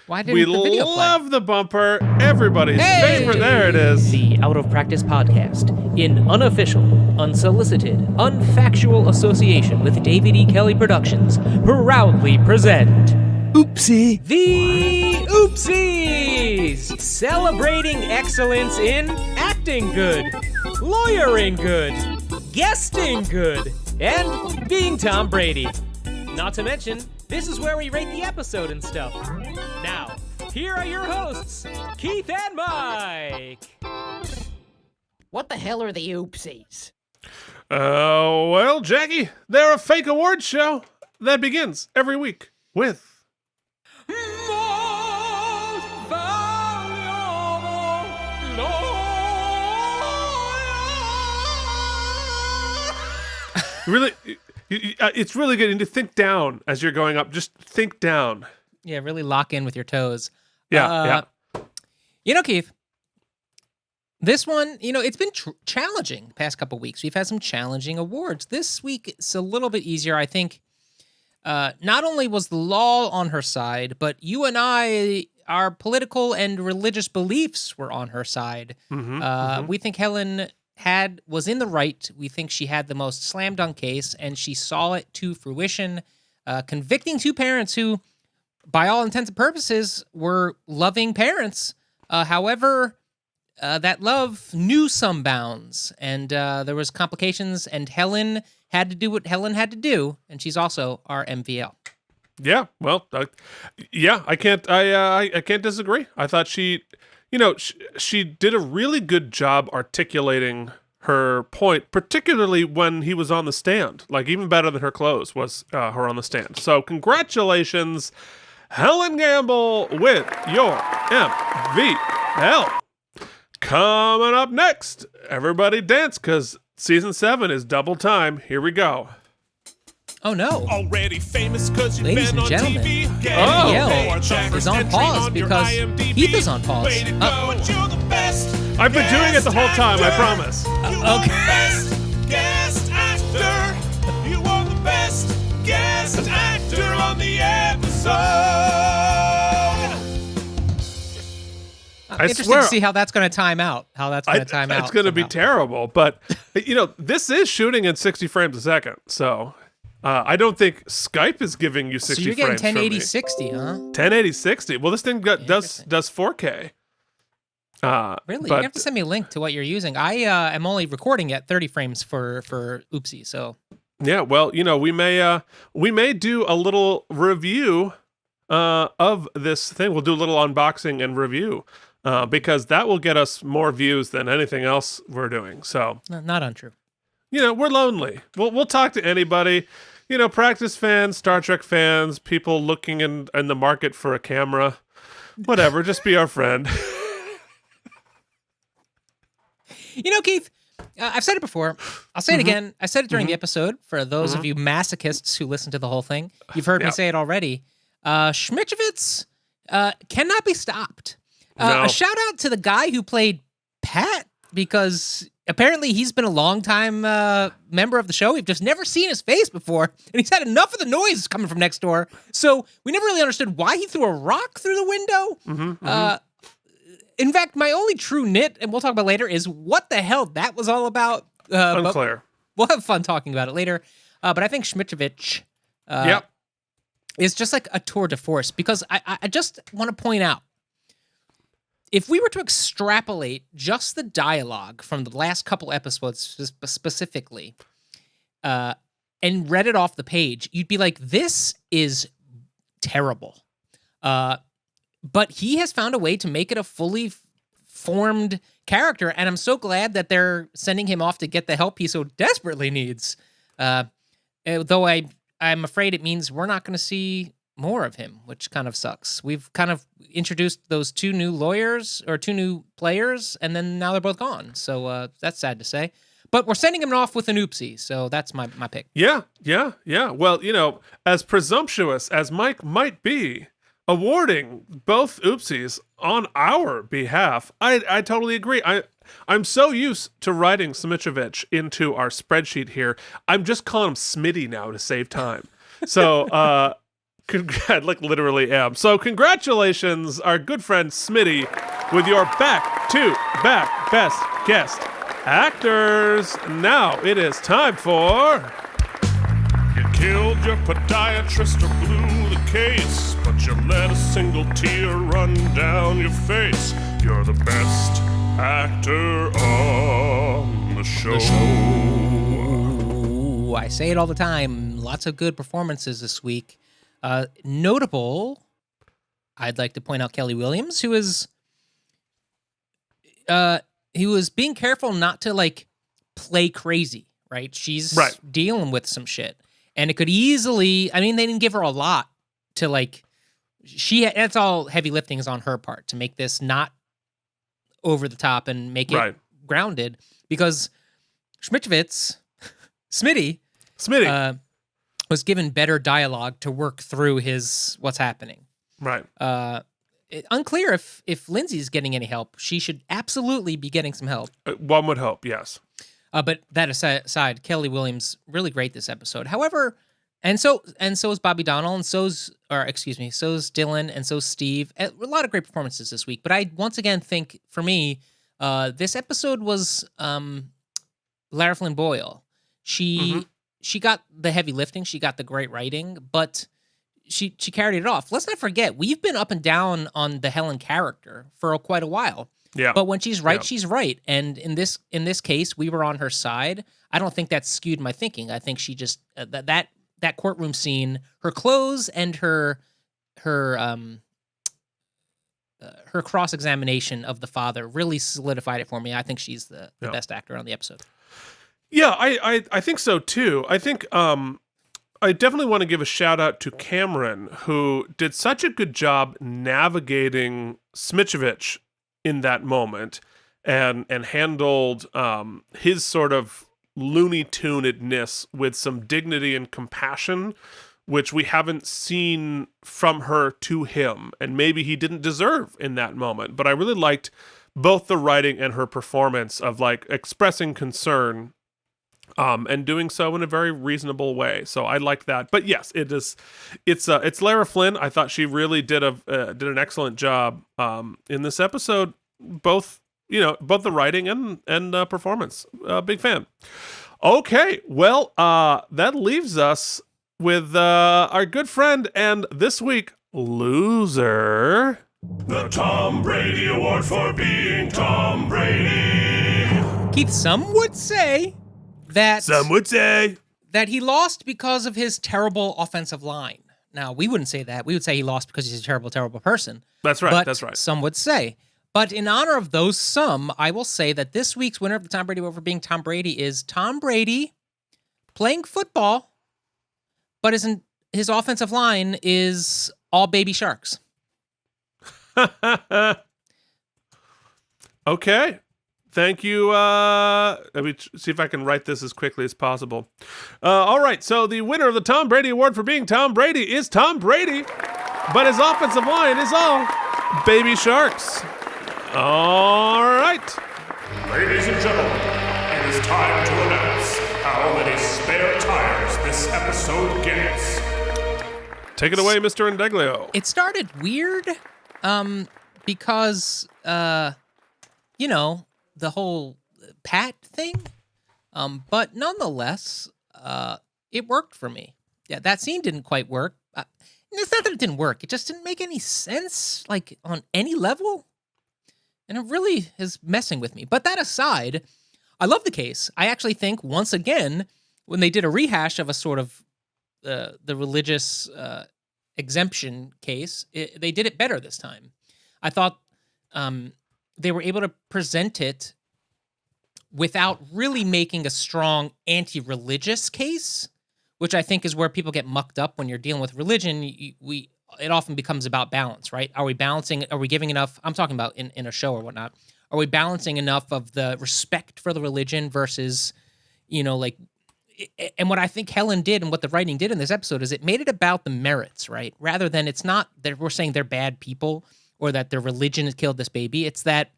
Speaker 3: Why didn't the video play?
Speaker 2: Love the bumper. Everybody's favorite. There it is.
Speaker 10: The Out of Practice podcast, in unofficial, unsolicited, unfactual association with David E. Kelley Productions, proudly present
Speaker 11: OOPSY.
Speaker 10: The OOPSYs! Celebrating excellence in acting good, lawyering good, guesting good, and being Tom Brady. Not to mention, this is where we rate the episode and stuff. Now, Here are your hosts, Keith and Mike.
Speaker 11: What the hell are the oopsies?
Speaker 2: Well, Jackie, they're a fake awards show that begins every week with... Really, it's really good. You need to think down as you're going up. Just think down.
Speaker 3: Yeah, really lock in with your toes.
Speaker 2: Yeah.
Speaker 3: You know, Keith, this one, it's been challenging the past couple weeks. We've had some challenging awards. This week, it's a little bit easier. I think not only was the law on her side, but you and I, our political and religious beliefs were on her side. We think Helen was in the right. We think she had the most slam dunk case, and she saw it to fruition, convicting two parents who, by all intents and purposes, were loving parents. However, that love knew some bounds, and there was complications, and Helen had to do what Helen had to do, and she's also our MVL.
Speaker 2: Yeah, well, I can't disagree. I thought she did a really good job articulating her point, particularly when he was on the stand. Like, even better than her clothes was her on the stand. So congratulations, Helen Gamble, with your MVL. Coming up next, everybody dance, because season 7 is double time. Here we go.
Speaker 3: Oh no.
Speaker 1: Already famous because you've
Speaker 3: Ladies
Speaker 1: been
Speaker 3: and
Speaker 1: on
Speaker 3: gentlemen,
Speaker 1: TV.
Speaker 3: MVL is on pause because Keith is on pause.
Speaker 2: I've been doing it the whole time, I promise.
Speaker 3: Okay.
Speaker 1: Best guest actor. You are the best guest actor on the episode.
Speaker 3: I'm interested to see how that's going to time out.
Speaker 2: It's going to be terrible, but this is shooting in 60 frames a second, so I don't think Skype is giving you 60 frames.
Speaker 3: So you're getting 1080 60, huh?
Speaker 2: 1080 60. Well, this thing does 4K.
Speaker 3: Really? You have to send me a link to what you're using. I am only recording at 30 frames for OOPSY, so.
Speaker 2: Yeah, well, we may do a little review of this thing. We'll do a little unboxing and review because that will get us more views than anything else we're doing. So
Speaker 3: not untrue.
Speaker 2: We're lonely. We'll talk to anybody. Practice fans, Star Trek fans, people looking in the market for a camera, whatever. Just be our friend.
Speaker 3: Keith, I've said it before. I'll say it again. I said it during the episode. For those of you masochists who listen to the whole thing, you've heard me say it already. Schmitchevitz cannot be stopped.
Speaker 2: No.
Speaker 3: A shout out to the guy who played Pat, because apparently he's been a long-time member of the show. We've just never seen his face before, and he's had enough of the noise coming from next door. So we never really understood why he threw a rock through the window. In fact, my only true nit, and we'll talk about later, is what the hell that was all about.
Speaker 2: Unclear.
Speaker 3: We'll have fun talking about it later. But I think Schmitchevich is just like a tour de force, because I just want to point out, if we were to extrapolate just the dialogue from the last couple episodes specifically, and read it off the page, you'd be like, this is terrible. But he has found a way to make it a fully formed character, and I'm so glad that they're sending him off to get the help he so desperately needs. Though I'm afraid it means we're not going to see more of him, which kind of sucks. We've kind of introduced those two new players, and then now they're both gone. So that's sad to say. But we're sending him off with an oopsie, so that's my pick.
Speaker 2: Yeah. Well, as presumptuous as Mike might be, awarding both oopsies on our behalf, I totally agree. I'm so used to writing Smitrovic into our spreadsheet here. I'm just calling him Smitty now to save time. So, I literally am. So congratulations, our good friend Smitty, with your back-to-back best guest actors. Now it is time for...
Speaker 1: You killed your podiatrist or blew the case, but you let a single tear run down your face. You're the best actor on the show.
Speaker 3: I say it all the time. Lots of good performances this week. Notable, I'd like to point out Kelly Williams, who is he was being careful not to like play crazy, right? She's dealing with some shit, and it could easily. I mean, they didn't give her a lot to like. That's all heavy lifting is on her part to make this not over the top and make it grounded, because Smitty, was given better dialogue to work through his what's happening.
Speaker 2: Right.
Speaker 3: Unclear if Lindsay's getting any help. She should absolutely be getting some help.
Speaker 2: One would hope, yes.
Speaker 3: But that aside, Kelly Williams really great this episode. However, and so is Bobby Donnell, and so's Dylan, and so's Steve. A lot of great performances this week. But I once again think for me, this episode was Lara Flynn Boyle. She got the heavy lifting, she got the great writing, but she carried it off. Let's not forget, we've been up and down on the Helen character for quite a while.
Speaker 2: Yeah.
Speaker 3: But when she's right, she's right. And in this case, we were on her side. I don't think that skewed my thinking. I think she just that courtroom scene, her clothes and her cross-examination of the father really solidified it for me. I think she's the best actor on the episode.
Speaker 2: Yeah, I think so too. I think I definitely want to give a shout out to Cameron, who did such a good job navigating Smitchevich in that moment and handled his sort of Looney Tunedness with some dignity and compassion, which we haven't seen from her to him, and maybe he didn't deserve in that moment. But I really liked both the writing and her performance of like expressing concern and doing so in a very reasonable way. So I like that. But yes, it's Lara Flynn. I thought she really did an excellent job in this episode, both the writing and performance. Big fan. Okay, well, that leaves us with our good friend and this week loser,
Speaker 1: the Tom Brady Award for being Tom Brady.
Speaker 3: Keith, some would say that he lost because of his terrible offensive line. Now, we wouldn't say that. We would say he lost because he's a terrible, terrible person.
Speaker 2: That's right.
Speaker 3: But
Speaker 2: that's right.
Speaker 3: Some would say. But in honor of those some, I will say that this week's winner of the Tom Brady Award for being Tom Brady is Tom Brady playing football, but his offensive line is all baby sharks.
Speaker 2: Okay. Thank you. Let me see if I can write this as quickly as possible. All right. So the winner of the Tom Brady Award for being Tom Brady is Tom Brady, but his offensive line is all baby sharks. All right.
Speaker 1: Ladies and gentlemen, it is time to announce how many spare tires this episode gets.
Speaker 2: Take it away, Mr. Indeglio.
Speaker 3: It started weird because, the whole Pat thing. But nonetheless, it worked for me. Yeah, that scene didn't quite work. It's not that it didn't work. It just didn't make any sense, like, on any level. And it really is messing with me. But that aside, I love the case. I actually think, once again, when they did a rehash of a sort of the religious exemption case, they did it better this time. I thought they were able to present it without really making a strong anti-religious case, which I think is where people get mucked up when you're dealing with religion. It often becomes about balance, right? Are we balancing? Are we giving enough? I'm talking about in a show or whatnot. Are we balancing enough of the respect for the religion versus, and what I think Helen did and what the writing did in this episode is it made it about the merits, right? Rather than it's not that we're saying they're bad people or that their religion has killed this baby. It's that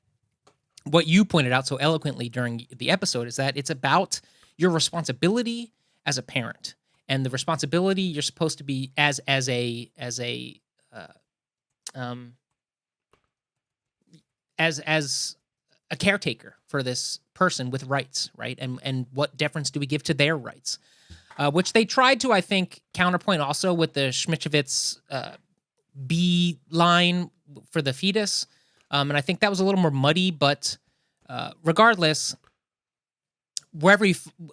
Speaker 3: what you pointed out so eloquently during the episode is that it's about your responsibility as a parent. And the responsibility you're supposed to be as a caretaker for this person with rights, right? And what deference do we give to their rights? Which they tried to, I think, counterpoint also with the Schmichevitz B line for the fetus. And I think that was a little more muddy, but regardless, wherever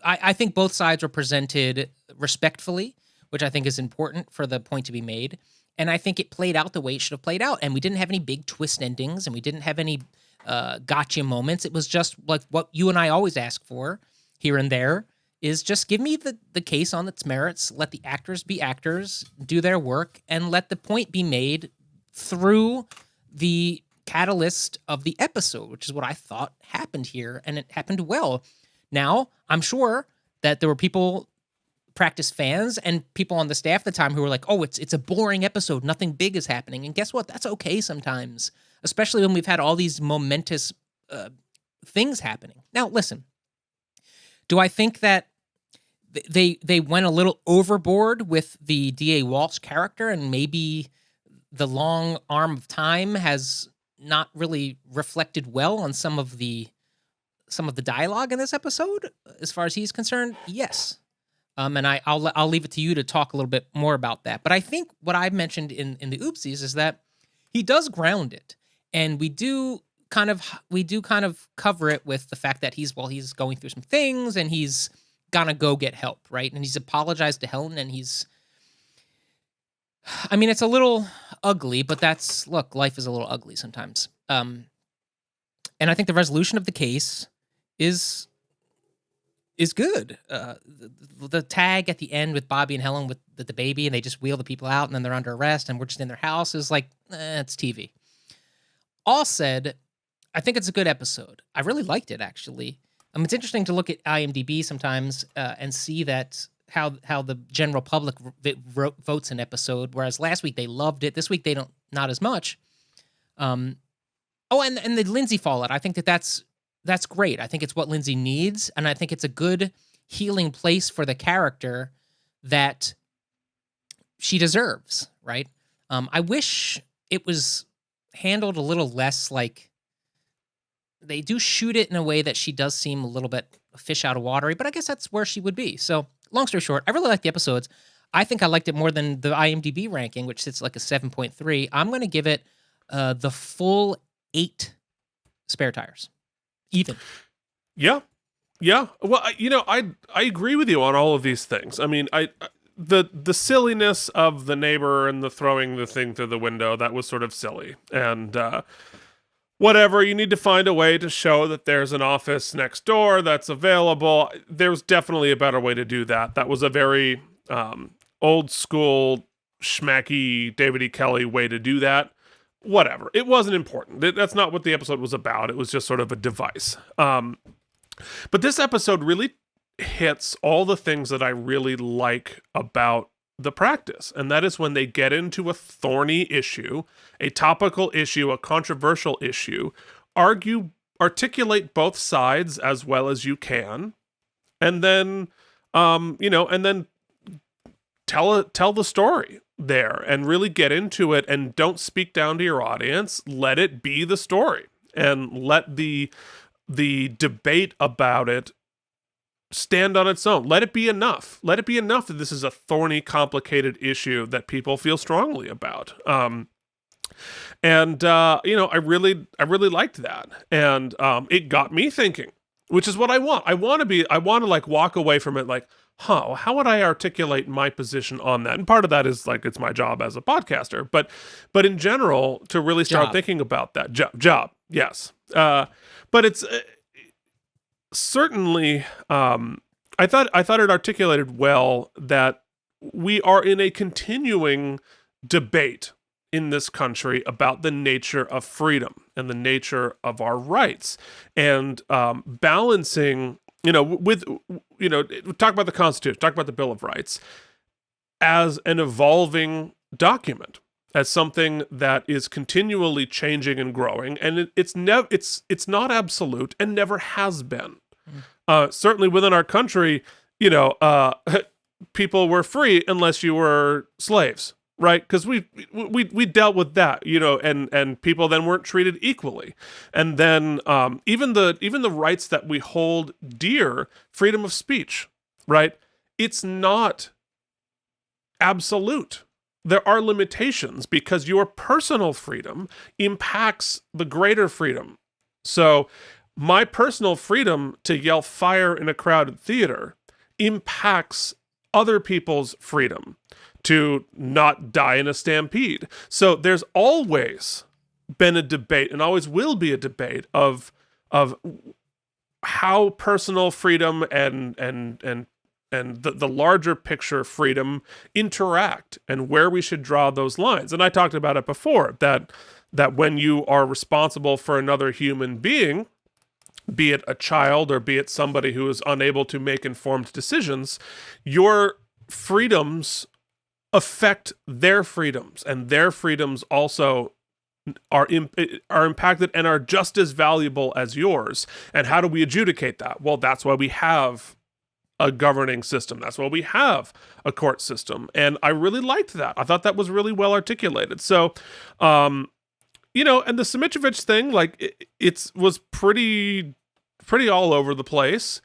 Speaker 3: I think both sides were presented respectfully, which I think is important for the point to be made. And I think it played out the way it should have played out. And we didn't have any big twist endings, and we didn't have any gotcha moments. It was just like what you and I always ask for here and there, is just give me the case on its merits, let the actors be actors, do their work, and let the point be made through the catalyst of the episode, which is what I thought happened here, and it happened well. Now, I'm sure that there were people, Practice fans, and people on the staff at the time who were like, oh, it's a boring episode, nothing big is happening. And guess what? That's okay sometimes, especially when we've had all these momentous things happening. Now, listen, do I think that they went a little overboard with the D.A. Walsh character, and maybe the long arm of time has not really reflected well on some of the dialogue in this episode, as far as he's concerned? Yes. And I'll leave it to you to talk a little bit more about that. But I think what I mentioned in the Oopsies is that he does ground it, and we do kind of cover it with the fact that he's going through some things, and he's gonna go get help, right? And he's apologized to Helen, and it's a little ugly, but life is a little ugly sometimes. And I think the resolution of the case is good. The tag at the end with Bobby and Helen with the baby, and they just wheel the people out, and then they're under arrest, and we're just in their house, is like, it's TV. All said, I think it's a good episode. I really liked it, actually. It's interesting to look at IMDb sometimes and see that how the general public votes an episode, whereas last week they loved it. This week they don't, not as much. And the Lindsay fallout, I think that's great. I think it's what Lindsay needs, and I think it's a good healing place for the character that she deserves, right? I wish it was handled a little less like, they do shoot it in a way that she does seem a little bit fish out of watery, but I guess that's where she would be. So, long story short, I really like the episodes. I think I liked it more than the IMDb ranking, which sits like a 7.3. I'm going to give it the full 8 spare tires. Even.
Speaker 2: Yeah. Well, I agree with you on all of these things. I mean, the silliness of the neighbor and the throwing the thing through the window, that was sort of silly. And whatever, you need to find a way to show that there's an office next door that's available. There's definitely a better way to do that. That was a very old school, schmacky David E. Kelley way to do that. Whatever. It wasn't important. That's not what the episode was about. It was just sort of a device. But this episode really hits all the things that I really like about the practice. And that is when they get into a thorny issue, a topical issue, a controversial issue, articulate both sides as well as you can, and then, and then tell the story there and really get into it, and don't speak down to your audience. Let it be the story, and let the debate about it stand on its own. Let it be enough. Let it be enough that this is a thorny, complicated issue that people feel strongly about. I really liked that, and it got me thinking, which is what I want. I want to like walk away from it like, how would I articulate my position on that? And part of that is like, it's my job as a podcaster, but in general, to really start thinking about that job. Yes. But it's certainly, I thought it articulated well that we are in a continuing debate in this country about the nature of freedom and the nature of our rights, and balancing, talk about the Constitution, talk about the Bill of Rights as an evolving document, as something that is continually changing and growing, and it's not absolute and never has been. Certainly within our country, people were free unless you were slaves, right? Because we dealt with that, and people then weren't treated equally. And then even the rights that we hold dear, freedom of speech, right? It's not absolute. There are limitations because your personal freedom impacts the greater freedom. So my personal freedom to yell fire in a crowded theater impacts other people's freedom, to not die in a stampede. So there's always been a debate, and always will be a debate, of how personal freedom and the larger picture freedom interact, and where we should draw those lines. And I talked about it before, that when you are responsible for another human being, be it a child or be it somebody who is unable to make informed decisions, your freedoms affect their freedoms, and their freedoms also are impacted and are just as valuable as yours. And how do we adjudicate that? Well, that's why we have a governing system. That's why we have a court system. And I really liked that. I thought that was really well articulated. So, and the Simitrovic thing, like, it was pretty all over the place,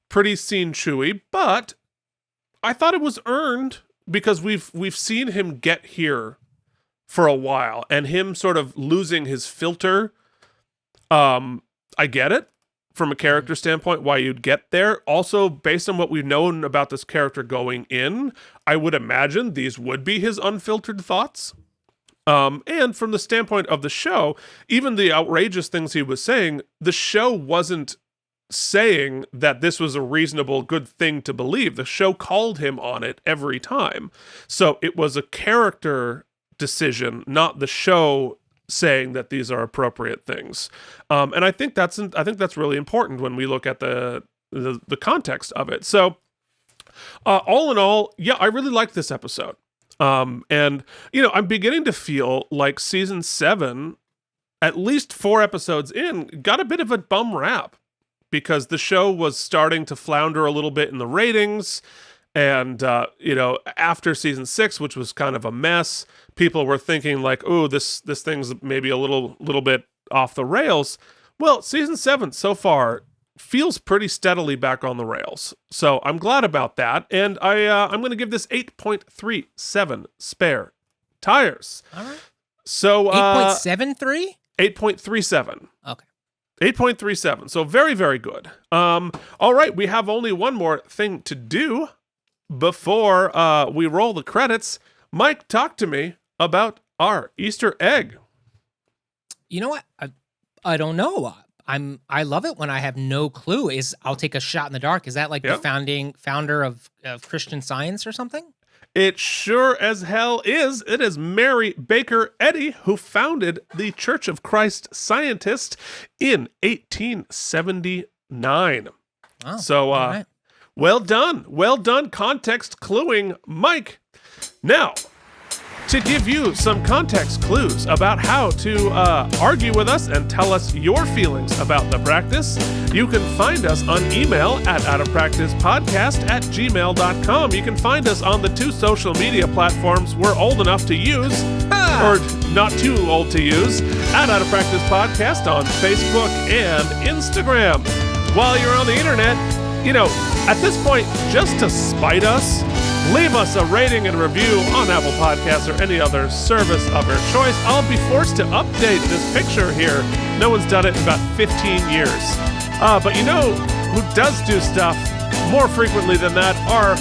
Speaker 2: pretty scene chewy, but I thought it was earned, because we've seen him get here for a while, and him sort of losing his filter. I get it from a character standpoint why you'd get there. Also, based on what we've known about this character going in, I would imagine these would be his unfiltered thoughts. And from the standpoint of the show, even the outrageous things he was saying, the show wasn't saying that this was a reasonable, good thing to believe. The show called him on it every time. So it was a character decision, not the show saying that these are appropriate things. And I think that's really important when we look at the context of it. So all in all, yeah, I really liked this episode. And I'm beginning to feel like season 7, at least 4 episodes in, got a bit of a bum rap, because the show was starting to flounder a little bit in the ratings. And, after season 6, which was kind of a mess, people were thinking like, oh, this thing's maybe a little bit off the rails. Well, season 7 so far feels pretty steadily back on the rails. So I'm glad about that. And I'm going to give this 8.37 spare tires.
Speaker 3: All right.
Speaker 2: So
Speaker 3: 8.73?
Speaker 2: 8.37.
Speaker 3: Okay.
Speaker 2: 8.37. So very, very good. All right. We have only one more thing to do before we roll the credits. Mike, talk to me about our Easter egg.
Speaker 3: You know what? I don't know. I love it when I have no clue. I'll take a shot in the dark. Is that like the founder of Christian Science or something?
Speaker 2: It sure as hell is. It is Mary Baker Eddy, who founded the Church of Christ Scientist in 1879.
Speaker 3: Oh,
Speaker 2: so,
Speaker 3: right.
Speaker 2: Well done, context cluing Mike. Now, to give you some context clues about how to argue with us and tell us your feelings about the practice, you can find us on email at outofpracticepodcast@gmail.com. You can find us on the 2 social media platforms we're old enough to use, or not too old to use, at Out of Practice Podcast on Facebook and Instagram. While you're on the internet, at this point, just to spite us, leave us a rating and review on Apple Podcasts or any other service of your choice. I'll be forced to update this picture here. No one's done it in about 15 years. But who does do stuff more frequently than that? Our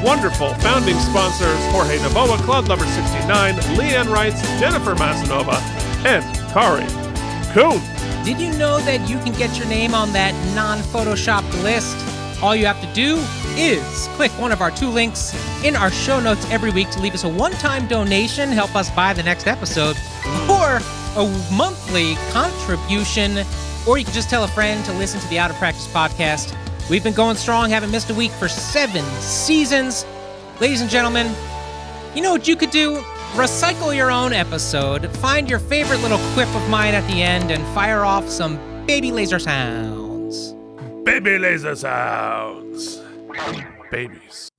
Speaker 2: wonderful founding sponsors, Jorge Novoa, Claude Lover 69, Leanne Wrights, Jennifer Masanova, and Kari Kuhn.
Speaker 3: Did you know that you can get your name on that non-photoshopped list? All you have to do is click one of our 2 links in our show notes every week to leave us a one-time donation, help us buy the next episode, or a monthly contribution, or you can just tell a friend to listen to the Out of Practice podcast. We've been going strong, haven't missed a week for 7 seasons. Ladies and gentlemen, you know what you could do? Recycle your own episode, find your favorite little quip of mine at the end, and fire off some baby laser sounds.
Speaker 2: Baby laser sounds. Babies.